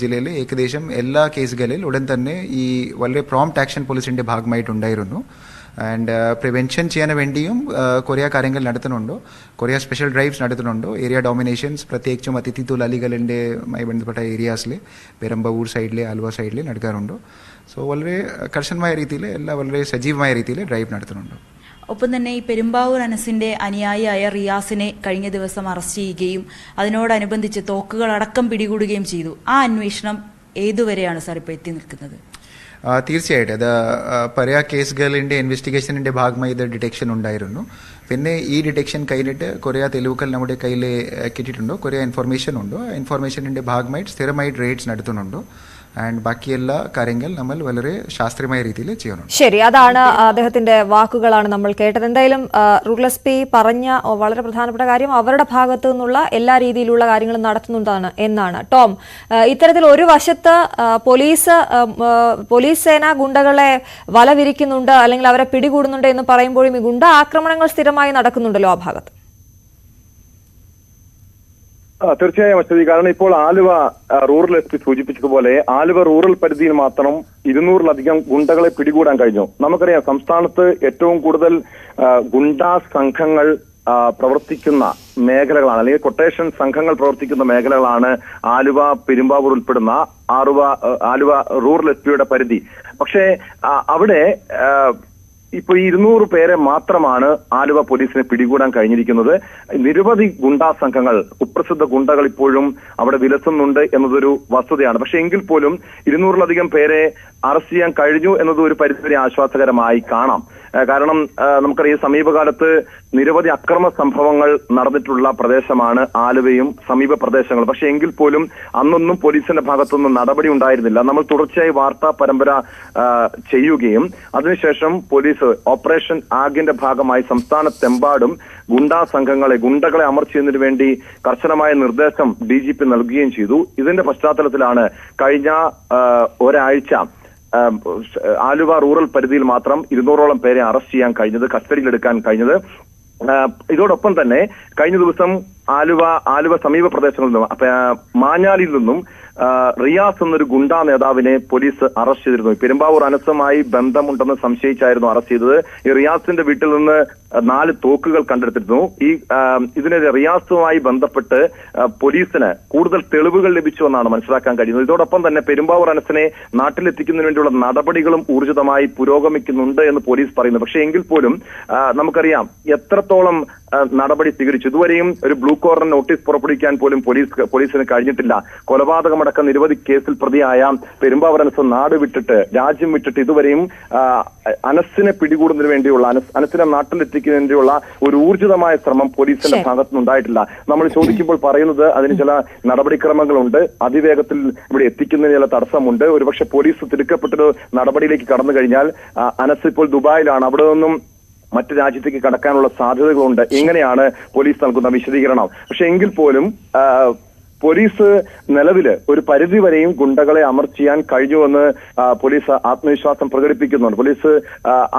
ജില്ലയിൽ ഏകദേശം എല്ലാ കേസുകളിൽ ഉടൻ തന്നെ ഈ വളരെ പ്രോംപ്റ്റ് ആക്ഷൻ പോലീസിന്റെ ഭാഗമായിട്ടുണ്ടായിരുന്നു. ആൻഡ് പ്രിവെൻഷൻ ചെയ്യാൻ വേണ്ടിയും കുറേ കാര്യങ്ങൾ നടത്തുന്നുണ്ടോ. കുറേ സ്പെഷ്യൽ ഡ്രൈവ്സ് നടത്തുന്നുണ്ടോ. ഏരിയ ഡോമിനേഷൻസ് പ്രത്യേകിച്ചും അതിഥി തൊഴിലാളികളുമായി ബന്ധപ്പെട്ട ഏരിയാസിൽ പെരുമ്പാവൂർ സൈഡിൽ ആലുവ സൈഡിൽ നടക്കാറുണ്ടോ. സോ വളരെ കർശനമായ രീതിയിൽ വളരെ സജീവമായ രീതിയിൽ ഡ്രൈവ് നടത്തുന്നുണ്ടോ. ഒപ്പം തന്നെ ഈ പെരുമ്പാവൂർ അനസിന്റെ അനുയായിയായ റിയാസിനെ കഴിഞ്ഞ ദിവസം അറസ്റ്റ് ചെയ്യുകയും അതിനോടനുബന്ധിച്ച് തോക്കുകളടക്കം പിടികൂടുകയും ചെയ്തു. ആ അന്വേഷണം ഏതുവരെയാണ് സാർ ഇപ്പോൾ എത്തി നിൽക്കുന്നത്? തീർച്ചയായിട്ടും അത് പല കേസുകളിൻ്റെ ഇൻവെസ്റ്റിഗേഷനിൻ്റെ ഭാഗമായി ഇത് ഡിറ്റക്ഷൻ ഉണ്ടായിരുന്നു. പിന്നെ ഈ ഡിറ്റക്ഷൻ കഴിഞ്ഞിട്ട് കുറേ തെളിവുകൾ നമ്മുടെ കയ്യിൽ കിട്ടിയിട്ടുണ്ടോ, കുറേ ഇൻഫർമേഷൻ ഉണ്ടോ. ഇൻഫർമേഷനിൻ്റെ ഭാഗമായിട്ട് സ്ഥിരമായിട്ട് റെയ്ഡ്സ് നടത്തുന്നുണ്ടോ. ആൻഡ് ബാക്കിയെല്ലാ കാര്യങ്ങൾ നമ്മൾ വളരെ ശാസ്ത്രീയമായ രീതിയിൽ ചെയ്യണം. ശരി, അതാണ് അദ്ദേഹത്തിന്റെ വാക്കുകളാണ് നമ്മൾ കേട്ടത്. എന്തായാലും റൂറൽ SP പറഞ്ഞ വളരെ പ്രധാനപ്പെട്ട കാര്യം അവരുടെ ഭാഗത്തു നിന്നുള്ള എല്ലാ രീതിയിലുള്ള കാര്യങ്ങളും നടത്തുന്നതാണ് എന്നാണ്. ടോം, ഇത്തരത്തിൽ ഒരു വശത്ത് പോലീസ് സേന ഗുണ്ടകളെ വലവിരിക്കുന്നുണ്ട് അല്ലെങ്കിൽ അവരെ പിടികൂടുന്നുണ്ട് എന്ന് പറയുമ്പോഴും ഈ ഗുണ്ട ആക്രമണങ്ങൾ സ്ഥിരമായി നടക്കുന്നുണ്ടല്ലോ ആ ഭാഗത്ത്. തീർച്ചയായും അശ്വതി, കാരണം ഇപ്പോൾ ആലുവ റൂറൽ SP സൂചിപ്പിച്ചതുപോലെ ആലുവ റൂറൽ പരിധിയിൽ മാത്രം 200-ലധികം ഗുണ്ടകളെ പിടികൂടാൻ കഴിഞ്ഞു. നമുക്കറിയാം സംസ്ഥാനത്ത് ഏറ്റവും കൂടുതൽ ഗുണ്ടാ സംഘങ്ങൾ പ്രവർത്തിക്കുന്ന മേഖലകളാണ്, അല്ലെങ്കിൽ കൊട്ടേഷൻ സംഘങ്ങൾ പ്രവർത്തിക്കുന്ന മേഖലകളാണ് ആലുവ, പെരുമ്പാവൂർ ഉൾപ്പെടുന്ന ആലുവ റൂറൽ SP പരിധി. പക്ഷേ അവിടെ ഇപ്പൊ 200 പേരെ മാത്രമാണ് ആലുവ പോലീസിനെ പിടികൂടാൻ കഴിഞ്ഞിരിക്കുന്നത്. നിരവധി ഗുണ്ടാ സംഘങ്ങൾ, കുപ്രസിദ്ധ ഗുണ്ടകൾ ഇപ്പോഴും അവിടെ വിലസുന്നുണ്ട് എന്നതൊരു വസ്തുതയാണ്. പക്ഷെ എങ്കിൽ പോലും 200-ലധികം പേരെ അറസ്റ്റ് ചെയ്യാൻ കഴിഞ്ഞു എന്നത് ഒരു പരിധിവരെ ആശ്വാസകരമായി കാണാം. കാരണം നമുക്കറിയാം, സമീപകാലത്ത് നിരവധി അക്രമ സംഭവങ്ങൾ നടന്നിട്ടുള്ള പ്രദേശമാണ് ആലുവയും സമീപ പ്രദേശങ്ങൾ. പക്ഷെ എങ്കിൽ പോലും അന്നൊന്നും പോലീസിന്റെ ഭാഗത്തുനിന്നും നടപടി ഉണ്ടായിരുന്നില്ല. നമ്മൾ തുടർച്ചയായി വാർത്താ പരമ്പര ചെയ്യുകയും അതിനുശേഷം പോലീസ് ഓപ്പറേഷൻ ആഗിന്റെ ഭാഗമായി സംസ്ഥാനത്തെമ്പാടും ഗുണ്ടകളെ അമർത്തുന്നതിനു വേണ്ടി കർശനമായ നിർദ്ദേശം DGP നൽകുകയും ചെയ്തു. ഇതിന്റെ പശ്ചാത്തലത്തിലാണ് കഴിഞ്ഞ ഒരാഴ്ച ആലുവ റൂറൽ പരിധിയിൽ മാത്രം 200ഓളം പേരെ അറസ്റ്റ് ചെയ്യാൻ കഴിഞ്ഞത്, കസ്റ്റഡിയിലെടുക്കാൻ കഴിഞ്ഞത്. ഇതോടൊപ്പം തന്നെ കഴിഞ്ഞ ദിവസം ആലുവ സമീപ പ്രദേശങ്ങളിൽ നിന്നും മാഞ്ഞാലിയിൽ നിന്നും റിയാസ് എന്നൊരു ഗുണ്ടാ നേതാവിനെ പോലീസ് അറസ്റ്റ് ചെയ്തിരുന്നു. പെരുമ്പാവൂർ അനസുമായി ബന്ധമുണ്ടെന്ന് സംശയിച്ചായിരുന്നു അറസ്റ്റ് ചെയ്തത്. ഈ റിയാസിന്റെ വീട്ടിൽ നിന്ന് 4 തോക്കുകൾ കണ്ടെടുത്തിരുന്നു. ഇതിനെതിരെ റിയാസുമായി ബന്ധപ്പെട്ട് പോലീസിന് കൂടുതൽ തെളിവുകൾ ലഭിച്ചുവെന്നാണ് മനസ്സിലാക്കാൻ കഴിയുന്നത്. ഇതോടൊപ്പം തന്നെ പെരുമ്പാവൂർ അനസിനെ നാട്ടിലെത്തിക്കുന്നതിന് വേണ്ടിയുള്ള നടപടികളും ഊർജിതമായി പുരോഗമിക്കുന്നുണ്ട് എന്ന് പോലീസ് പറയുന്നു. പക്ഷേ എങ്കിൽ പോലും നമുക്കറിയാം എത്രത്തോളം നടപടി സ്വീകരിച്ചു. ഇതുവരെയും ഒരു ബ്ലൂ കോർണർ നോട്ടീസ് പുറപ്പെടുവിക്കാൻ പോലും പോലീസിന് കഴിഞ്ഞിട്ടില്ല. കൊലപാതകമടക്കം നിരവധി കേസിൽ പ്രതിയായ പെരുമ്പാവൂർ അനസ് രാജ്യം വിട്ടിട്ട് ഇതുവരെയും അനസിനെ പിടികൂടുന്നതിന് വേണ്ടിയുള്ള അനസിനെ നാട്ടിലെത്തിക്കുന്നതിന് വേണ്ടിയുള്ള ഒരു ഊർജിതമായ ശ്രമം പോലീസിന്റെ ഭാഗത്തുനിന്നുണ്ടായിട്ടില്ല. നമ്മൾ ചോദിക്കുമ്പോൾ പറയുന്നത് അതിന് ചില നടപടിക്രമങ്ങളുണ്ട്, അതിവേഗത്തിൽ ഇവിടെ എത്തിക്കുന്നതിന് ചില തടസ്സമുണ്ട്. ഒരുപക്ഷെ പോലീസ് തിടുക്കപ്പെട്ടൊരു നടപടിയിലേക്ക് കടന്നു കഴിഞ്ഞാൽ അനസ് ഇപ്പോൾ ദുബായിലാണ്, അവിടെ നിന്നും മറ്റു രാജ്യത്തേക്ക് കടക്കാനുള്ള സാധ്യതകളുണ്ട്. ഇങ്ങനെയാണ് പോലീസ് നൽകുന്ന വിശദീകരണം. പക്ഷെ എങ്കിൽ പോലും പോലീസ് നിലവില് ഒരു പരിധിവരെയും ഗുണ്ടകളെ അമർച്ച ചെയ്യാൻ കഴിഞ്ഞുവെന്ന് പോലീസ് ആത്മവിശ്വാസം പ്രകടിപ്പിക്കുന്നുണ്ട്. പോലീസ്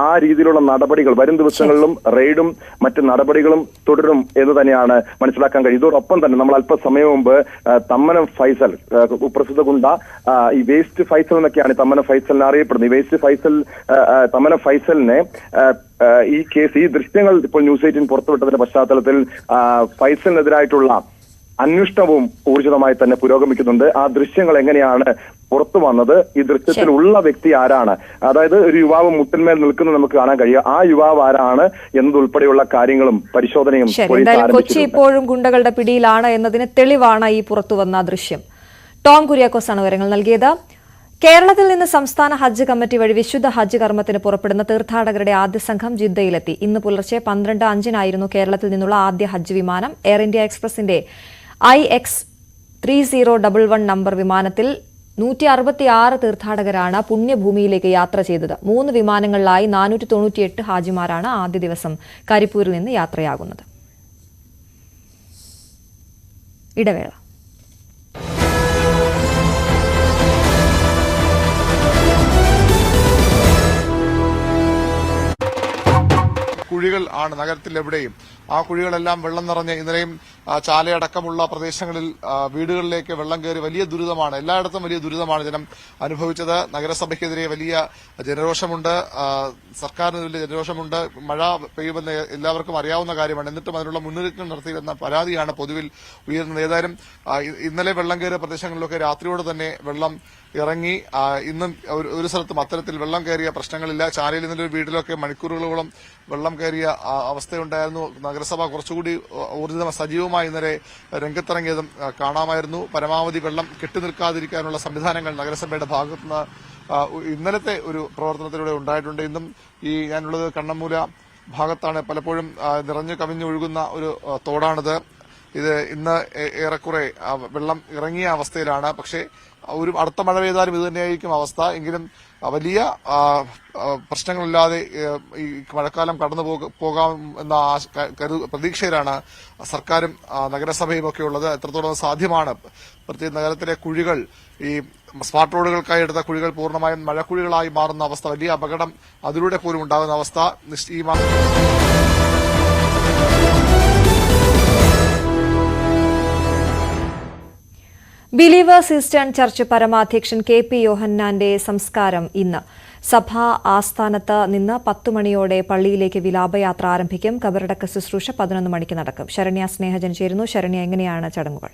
ആ രീതിയിലുള്ള നടപടികൾ വരും ദിവസങ്ങളിലും റെയ്ഡും മറ്റ് നടപടികളും തുടരും എന്ന് തന്നെയാണ് മനസ്സിലാക്കാൻ കഴിയും. ഇതോടൊപ്പം തന്നെ നമ്മൾ അല്പസമയം മുമ്പ് തമ്മനം ഫൈസൽ, പ്രസിദ്ധ ഗുണ്ട, ഈ വേസ്റ്റ് ഫൈസൽ എന്നൊക്കെയാണ് തമ്മനം ഫൈസലിനെ അറിയപ്പെടുന്നത്. ഈ വേസ്റ്റ് ഫൈസൽ, തമ്മനം ഫൈസലിനെ ഈ കേസ്, ഈ ദൃശ്യങ്ങൾ ഇപ്പോൾ ന്യൂസ് 18 പുറത്തുവിട്ടതിന്റെ പശ്ചാത്തലത്തിൽ ഫൈസലിനെതിരായിട്ടുള്ള അന്വേഷണവും ഊർജിതമായി തന്നെ പുരോഗമിക്കുന്നുണ്ട്. ആ ദൃശ്യങ്ങൾ എങ്ങനെയാണ് പുറത്തു വന്നത്, ഈ ദൃശ്യത്തിലുള്ള വ്യക്തി ആരാണ്, അതായത് ഒരു യുവാവ് മുട്ടിന്മേൽ നിൽക്കുന്നത് നമുക്ക് കാണാൻ കഴിയുക, ആ യുവാവ് ആരാണ് എന്നതുൾപ്പെടെയുള്ള കാര്യങ്ങളും പരിശോധനയും കൊച്ചി ഇപ്പോഴും ഗുണ്ടകളുടെ പിടിയിലാണ് എന്നതിന് തെളിവാണ് ഈ പുറത്തുവന്ന ദൃശ്യം. ടോം കുര്യാക്കോസ് ആണ് വിവരങ്ങൾ നൽകിയത്. കേരളത്തിൽ നിന്ന് സംസ്ഥാന ഹജ്ജ് കമ്മിറ്റി വഴി വിശുദ്ധ ഹജ്ജ് കർമ്മത്തിന് പുറപ്പെടുന്ന തീർത്ഥാടകരുടെ ആദ്യ സംഘം ജിദ്ദയിലെത്തി. ഇന്ന് പുലർച്ചെ 12:05 കേരളത്തിൽ നിന്നുള്ള ആദ്യ ഹജ്ജ് വിമാനം എയർ ഇന്ത്യ എക്സ്പ്രസിന്റെ IX3011 നമ്പർ വിമാനത്തിൽ 166 തീർത്ഥാടകരാണ് പുണ്യഭൂമിയിലേക്ക് യാത്ര ചെയ്തത്. 3 വിമാനങ്ങളിലായി 498 ഹാജിമാരാണ് ആദ്യ ദിവസം കരിപ്പൂരിൽ നിന്ന് യാത്രയാകുന്നത്. ഇടവേള. കുഴികൾ ആണ് നഗരത്തിൽ എവിടെയും. ആ കുഴികളെല്ലാം വെള്ളം നിറഞ്ഞ് ഇന്നലെയും ചാലയടക്കമുള്ള പ്രദേശങ്ങളിൽ വീടുകളിലേക്ക് വെള്ളം കയറി വലിയ ദുരിതമാണ്. എല്ലായിടത്തും വലിയ ദുരിതമാണ് ജനം അനുഭവിച്ചത്. നഗരസഭയ്ക്കെതിരെ വലിയ ജനരോഷമുണ്ട്, സർക്കാരിന് വലിയ ജനരോഷമുണ്ട്. മഴ പെയ്യുമെന്ന് എല്ലാവർക്കും അറിയാവുന്ന കാര്യമാണ്. എന്നിട്ടും അതിനുള്ള മുന്നൊരുക്കം നടത്തിയിരുന്ന പരാതിയാണ് പൊതുവിൽ ഉയർന്നത്. ഏതായാലും ഇന്നലെ വെള്ളം കയറിയ പ്രദേശങ്ങളിലൊക്കെ രാത്രിയോടെ തന്നെ വെള്ളം ഇറങ്ങി. ഇന്നും ഒരു സ്ഥലത്തും അത്തരത്തിൽ വെള്ളം കയറിയ പ്രശ്നങ്ങളില്ല. ചാലയിൽ ഇന്നലെ ഒരു വീട്ടിലൊക്കെ മണിക്കൂറുകളോളം വെള്ളം കയറിയ അവസ്ഥയുണ്ടായിരുന്നു. നഗരസഭ കുറച്ചുകൂടി സജീവമായി ഇന്നലെ രംഗത്തിറങ്ങിയതും കാണാമായിരുന്നു. പരമാവധി വെള്ളം കെട്ടിനിൽക്കാതിരിക്കാനുള്ള സംവിധാനങ്ങൾ നഗരസഭയുടെ ഭാഗത്തുനിന്ന് ഇന്നലത്തെ ഒരു പ്രവർത്തനത്തിലൂടെ ഉണ്ടായിട്ടുണ്ട്. ഇന്നും ഞാനുള്ളത് കണ്ണമ്മൂല ഭാഗത്താണ്. പലപ്പോഴും നിറഞ്ഞു കവിഞ്ഞൊഴുകുന്ന ഒരു തോടാണിത്. ഇത് ഇന്ന് ഏറെക്കുറെ വെള്ളം ഇറങ്ങിയ അവസ്ഥയിലാണ്. പക്ഷേ ഒരു അടുത്ത മഴ പെയ്താലും ഇത് തന്നെയായിരിക്കും അവസ്ഥ. എങ്കിലും വലിയ പ്രശ്നങ്ങളില്ലാതെ ഈ മഴക്കാലം കടന്നു പോകാം എന്ന പ്രതീക്ഷയിലാണ് സർക്കാരും നഗരസഭയും ഒക്കെ ഉള്ളത്. എത്രത്തോളം സാധ്യമാണ്. പ്രത്യേക നഗരത്തിലെ കുഴികൾ, ഈ സ്മാർട്ട് റോഡുകൾക്കായി എടുത്ത കുഴികൾ പൂർണ്ണമായും മഴക്കുഴികളായി മാറുന്ന അവസ്ഥ, വലിയ അപകടം അതിലൂടെ പോലും ഉണ്ടാകുന്ന അവസ്ഥ ബിലീവേഴ്സ് ഈസ്റ്റേൺ ചർച്ച് പരമാധ്യക്ഷൻ KP യോഹന്നാന്റെ സംസ്കാരം ഇന്ന്. സഭാ ആസ്ഥാനത്ത് നിന്ന് 10 മണിയോടെ പള്ളിയിലേക്ക് വിലാപയാത്ര ആരംഭിക്കും. കബറടക്ക ശുശ്രൂഷ 11 മണിക്ക് നടക്കും. ശരണ്യ സ്നേഹജൻ ചേരുന്നു. ശരണ്യ, എങ്ങനെയാണ് ചടങ്ങുകൾ?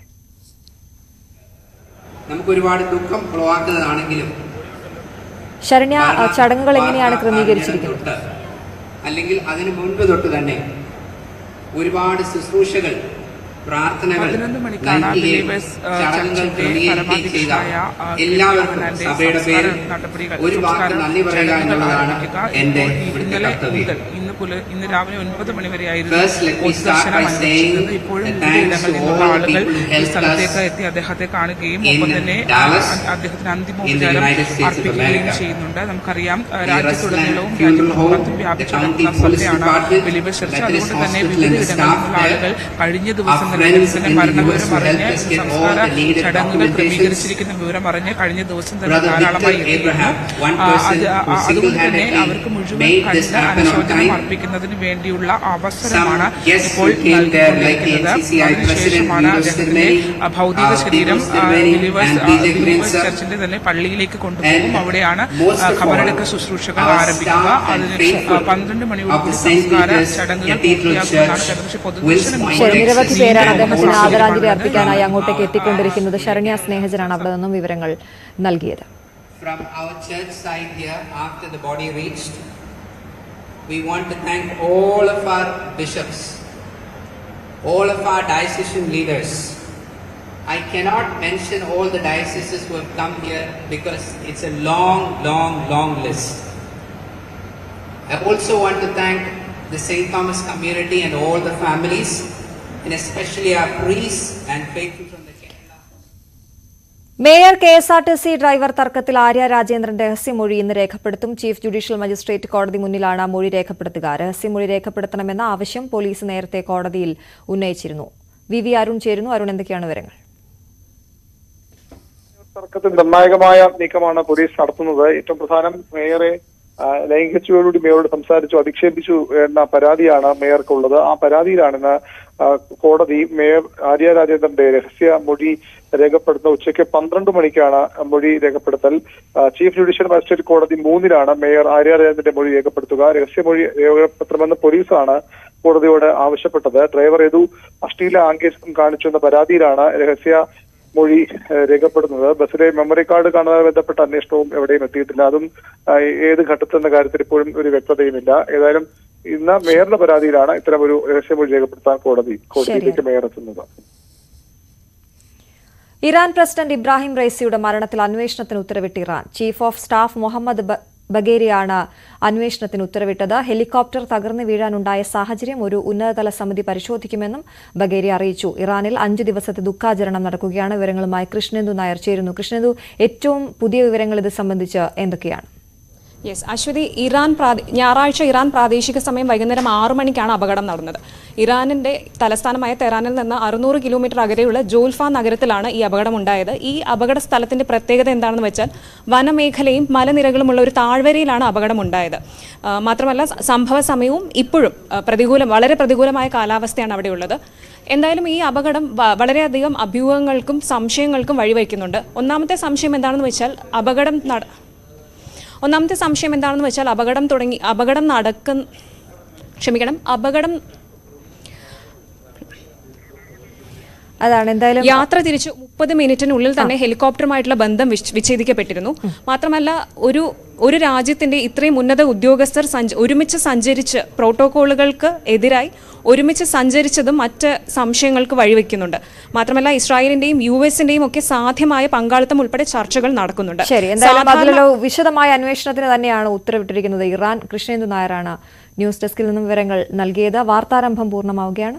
നമുക്ക് ഒരുപാട് ദുഃഖം ഉളവാക്കുന്നതാണെങ്കിലും ശരണ്യ, ചടങ്ങുകൾ എങ്ങനെയാണ് ക്രമീകരിച്ചിരിക്കുന്നത്? അല്ലെങ്കിൽ അതിനു മുൻപ് തൊട്ട് തന്നെ ഒരുപാട് ശുശ്രൂഷകൾ, പ്രാർത്ഥനകൾ നൽകുകയും ചടങ്ങുകൾ ക്രമീകരിക്കുകയും ചെയ്ത എല്ലാവർക്കും സഭയുടെ പേരിൽ ഒരു വാക്ക് നന്ദി പറയുക എന്നുള്ളതാണ് എന്റെ ഇവിടുത്തെ കർത്തവ്യം. ഇന്ന് രാവിലെ 9 മണി വരെയായിരുന്നു പൊതുദർശനം അനുവദിച്ചിരുന്നത്. ഇപ്പോഴും വിവിധയിടങ്ങളിൽ നിന്നുള്ള ആളുകൾ ഈ സ്ഥലത്തേക്ക് എത്തി അദ്ദേഹത്തെ കാണുകയും ഒപ്പം തന്നെ അദ്ദേഹത്തിന് അന്തിമോപചാരം അർപ്പിക്കുകയും ചെയ്യുന്നുണ്ട്. നമുക്കറിയാം, രാജ്യത്തുടനീളവും രാജ്യത്തും വ്യാപിച്ചു കിടക്കുന്ന സഭയാണ് ബിലീവേഴ്സ് ചർച്ച്. അതുകൊണ്ട് തന്നെ വിവിധയിടങ്ങളിൽ നിന്നുള്ള ആളുകൾ കഴിഞ്ഞ ദിവസം തന്നെ മരണവിവരം അറിഞ്ഞ് സംസ്കാര ചടങ്ങുകൾ ക്രമീകരിച്ചിരിക്കുന്ന വിവരം അറിഞ്ഞ് കഴിഞ്ഞ ദിവസം തന്നെ ധാരാളമായി എത്തിയിരുന്നു. അതുകൊണ്ട് തന്നെ അവർക്ക് മുഴുവൻ കണ്ട അനുശോചനം അർപ്പിക്കുന്നതിന് വേണ്ടിയുള്ള അവസരമാണ് ഇപ്പോൾ നൽകിക്കൊണ്ടിരിക്കുന്നത്. അതിനുശേഷമാണ് അദ്ദേഹത്തിന്റെ ഭൗതിക ശരീരം ബിലീവേഴ്സ് ചർച്ചിന്റെ തന്നെ പള്ളിയിലേക്ക് കൊണ്ടുപോകും. അവിടെയാണ് ഖബറടക്ക ശുശ്രൂഷകൾ ആരംഭിക്കുക. അതിന് 12 മണിയോടുകൂടി സംസ്കാര ചടങ്ങുകൾ പൂർത്തിയാക്കുന്നതാണ്. പക്ഷേ പൊതുദർശനം നിരവധി പേരാണ് അദ്ദേഹത്തിന് ആദരാഞ്ജലി അർപ്പിക്കാനായി അങ്ങോട്ടേക്ക് എത്തിക്കൊണ്ടിരിക്കുന്നത്. ശരണ്യ സ്നേഹജനാണ് അവിടെ നിന്നും വിവരങ്ങൾ നൽകിയത്. From our church side here, after the body reached, we want to thank all of our bishops, all of our diocesan leaders. I cannot mention all the dioceses who have come here because it's a long list. I also want to thank the St. Thomas community and all the families, and especially our priests and faithful from the Kerala. Mayor KSRTC driver തർക്കത്തിൽ ആര്യ രാജേന്ദ്രൻ രഹസ്യമൊഴി ഇന്ന് രേഖപ്പെടുത്തും. Chief judicial magistrate കോടതി മുന്നിലാണ് മൊഴി രേഖപ്പെടുത്തുക. രഹസ്യമൊഴി രേഖപ്പെടുത്തണമെന്ന ആവശ്യം പോലീസ് നേരത്തെ കോടതിയിൽ ഉന്നയിച്ചിരുന്നു. വി അരുൺ ചേരുന്നു. അരുൺ, എന്തൊക്കെയാണ് വിവരങ്ങൾ? തർക്കത്തിൽ നിർണായകമായ നീക്കമാണ് പോലീസ് നടത്തുന്നത്. ഏറ്റവും പ്രധാനം, മേയറെ ലൈംഗികതയോടുകൂടി മേയറോട് സംസാരിച്ചു, അധിക്ഷേപിച്ചു എന്ന പരാതിയാണ് മേയർക്കുള്ളത്. ആ പരാതിയിലാണ് ഇന്ന് കോടതി മേയർ ആര്യ രാജേന്ദ്രന്റെ രഹസ്യ മൊഴി രേഖപ്പെടുത്തുന്നത്. ഉച്ചയ്ക്ക് 12 മണിക്കാണ് മൊഴി രേഖപ്പെടുത്തൽ. ചീഫ് ജുഡീഷ്യൽ മജിസ്ട്രേറ്റ് കോടതി 3-നാണ് മേയർ ആര്യ രാജേന്ദ്രന്റെ മൊഴി രേഖപ്പെടുത്തുക. രഹസ്യമൊഴി രേഖപ്പെടുത്തണമെന്ന് പോലീസാണ് കോടതിയോട് ആവശ്യപ്പെട്ടത്. ഡ്രൈവർ ഏതു അശ്ലീല ആംഗ്യം കാണിച്ചു എന്ന പരാതിയിലാണ് രഹസ്യ മൊഴി രേഖപ്പെടുന്നത്. ബസ്സിലെ മെമ്മറി കാർഡ് കാണുന്നതുമായി ബന്ധപ്പെട്ട അന്വേഷണവും എവിടെയും എത്തിയിട്ടില്ല. അതും ഏത് ഘട്ടത്തിലെന്ന കാര്യത്തിൽ ഇപ്പോഴും ഒരു വ്യക്തതയുമില്ല. ഏതായാലും ഇന്ന് മേയറുടെ പരാതിയിലാണ് ഇത്തരം ഒരു രഹസ്യമൊഴി രേഖപ്പെടുത്താൻ കോടതിയിലേക്ക് മേയർ എത്തുന്നത്. ഇറാൻ പ്രസിഡന്റ് ഇബ്രാഹിം റൈസിയുടെ മരണത്തിൽ അന്വേഷണത്തിന് ഉത്തരവിട്ട് Iran. Chief of staff Mohammad ബഗേരിയാണ് അന്വേഷണത്തിന് ഉത്തരവിട്ടത്. ഹെലികോപ്റ്റർ തകർന്നു വീഴാനുണ്ടായ സാഹചര്യം ഒരു ഉന്നതതല സമിതി പരിശോധിക്കുമെന്നും ബഗേരി അറിയിച്ചു. ഇറാനിൽ 5 ദിവസത്തെ ദുഃഖാചരണം നടക്കുകയാണ്. വിവരങ്ങളുമായി കൃഷ്ണേന്ദു നായർ ചേരുന്നു. കൃഷ്ണേന്ദു, ഏറ്റവും പുതിയ വിവരങ്ങൾ ഇത് സംബന്ധിച്ച് എന്തൊക്കെയാണ്? യെസ് അശ്വതി, ഞായറാഴ്ച ഇറാൻ പ്രാദേശിക സമയം വൈകുന്നേരം 6 മണിക്കാണ് അപകടം നടന്നത്. ഇറാനിന്റെ തലസ്ഥാനമായ തെഹ്റാനിൽ നിന്ന് 600 കിലോമീറ്റർ അകലെയുള്ള ജോൽഫ നഗരത്തിലാണ് ഈ അപകടം ഉണ്ടായത്. ഈ അപകട സ്ഥലത്തിന്റെ പ്രത്യേകത എന്താണെന്ന് വെച്ചാൽ വനമേഖലയും മലനിരകളുമുള്ള ഒരു താഴ്വരയിലാണ് അപകടം ഉണ്ടായത്. മാത്രമല്ല സംഭവ സമയവും ഇപ്പോഴും വളരെ പ്രതികൂലമായ കാലാവസ്ഥയാണ് അവിടെയുള്ളത്. എന്തായാലും ഈ അപകടം വളരെയധികം അഭ്യൂഹങ്ങൾക്കും സംശയങ്ങൾക്കും വഴിവെക്കുന്നുണ്ട്. ഒന്നാമത്തെ സംശയം എന്താണെന്ന് വെച്ചാൽ യാത്ര തിരിച്ച് 30 മിനിറ്റിനുള്ളിൽ തന്നെ ഹെലികോപ്റ്ററുമായിട്ടുള്ള ബന്ധം വിച്ഛേദിക്കപ്പെട്ടിരുന്നു. മാത്രമല്ല ഒരു രാജ്യത്തിന്റെ ഇത്രയും ഉന്നത ഉദ്യോഗസ്ഥർ ഒരുമിച്ച് സഞ്ചരിച്ച് പ്രോട്ടോകോളുകൾക്ക് എതിരായി ഒരുമിച്ച് സഞ്ചരിച്ചതും മറ്റ് സംശയങ്ങൾക്ക് വഴിവെക്കുന്നുണ്ട്. മാത്രമല്ല ഇസ്രായേലിന്റെയും US-ന്റെയും ഒക്കെ സാധ്യമായ പങ്കാളിത്തം ഉൾപ്പെടെ ചർച്ചകൾ നടക്കുന്നുണ്ട്. ശരി, എന്തായാലും അതിലൊരു വിശദമായ അന്വേഷണത്തിന് തന്നെയാണ് ഉത്തരവിട്ടിരിക്കുന്നത് ഇറാൻ. കൃഷ്ണേന്ദു നായരാണ് ന്യൂസ് ഡെസ്കിൽ നിന്നും വിവരങ്ങൾ നൽകിയത്. വാർത്താരംഭം പൂർണ്ണമാവുകയാണ്.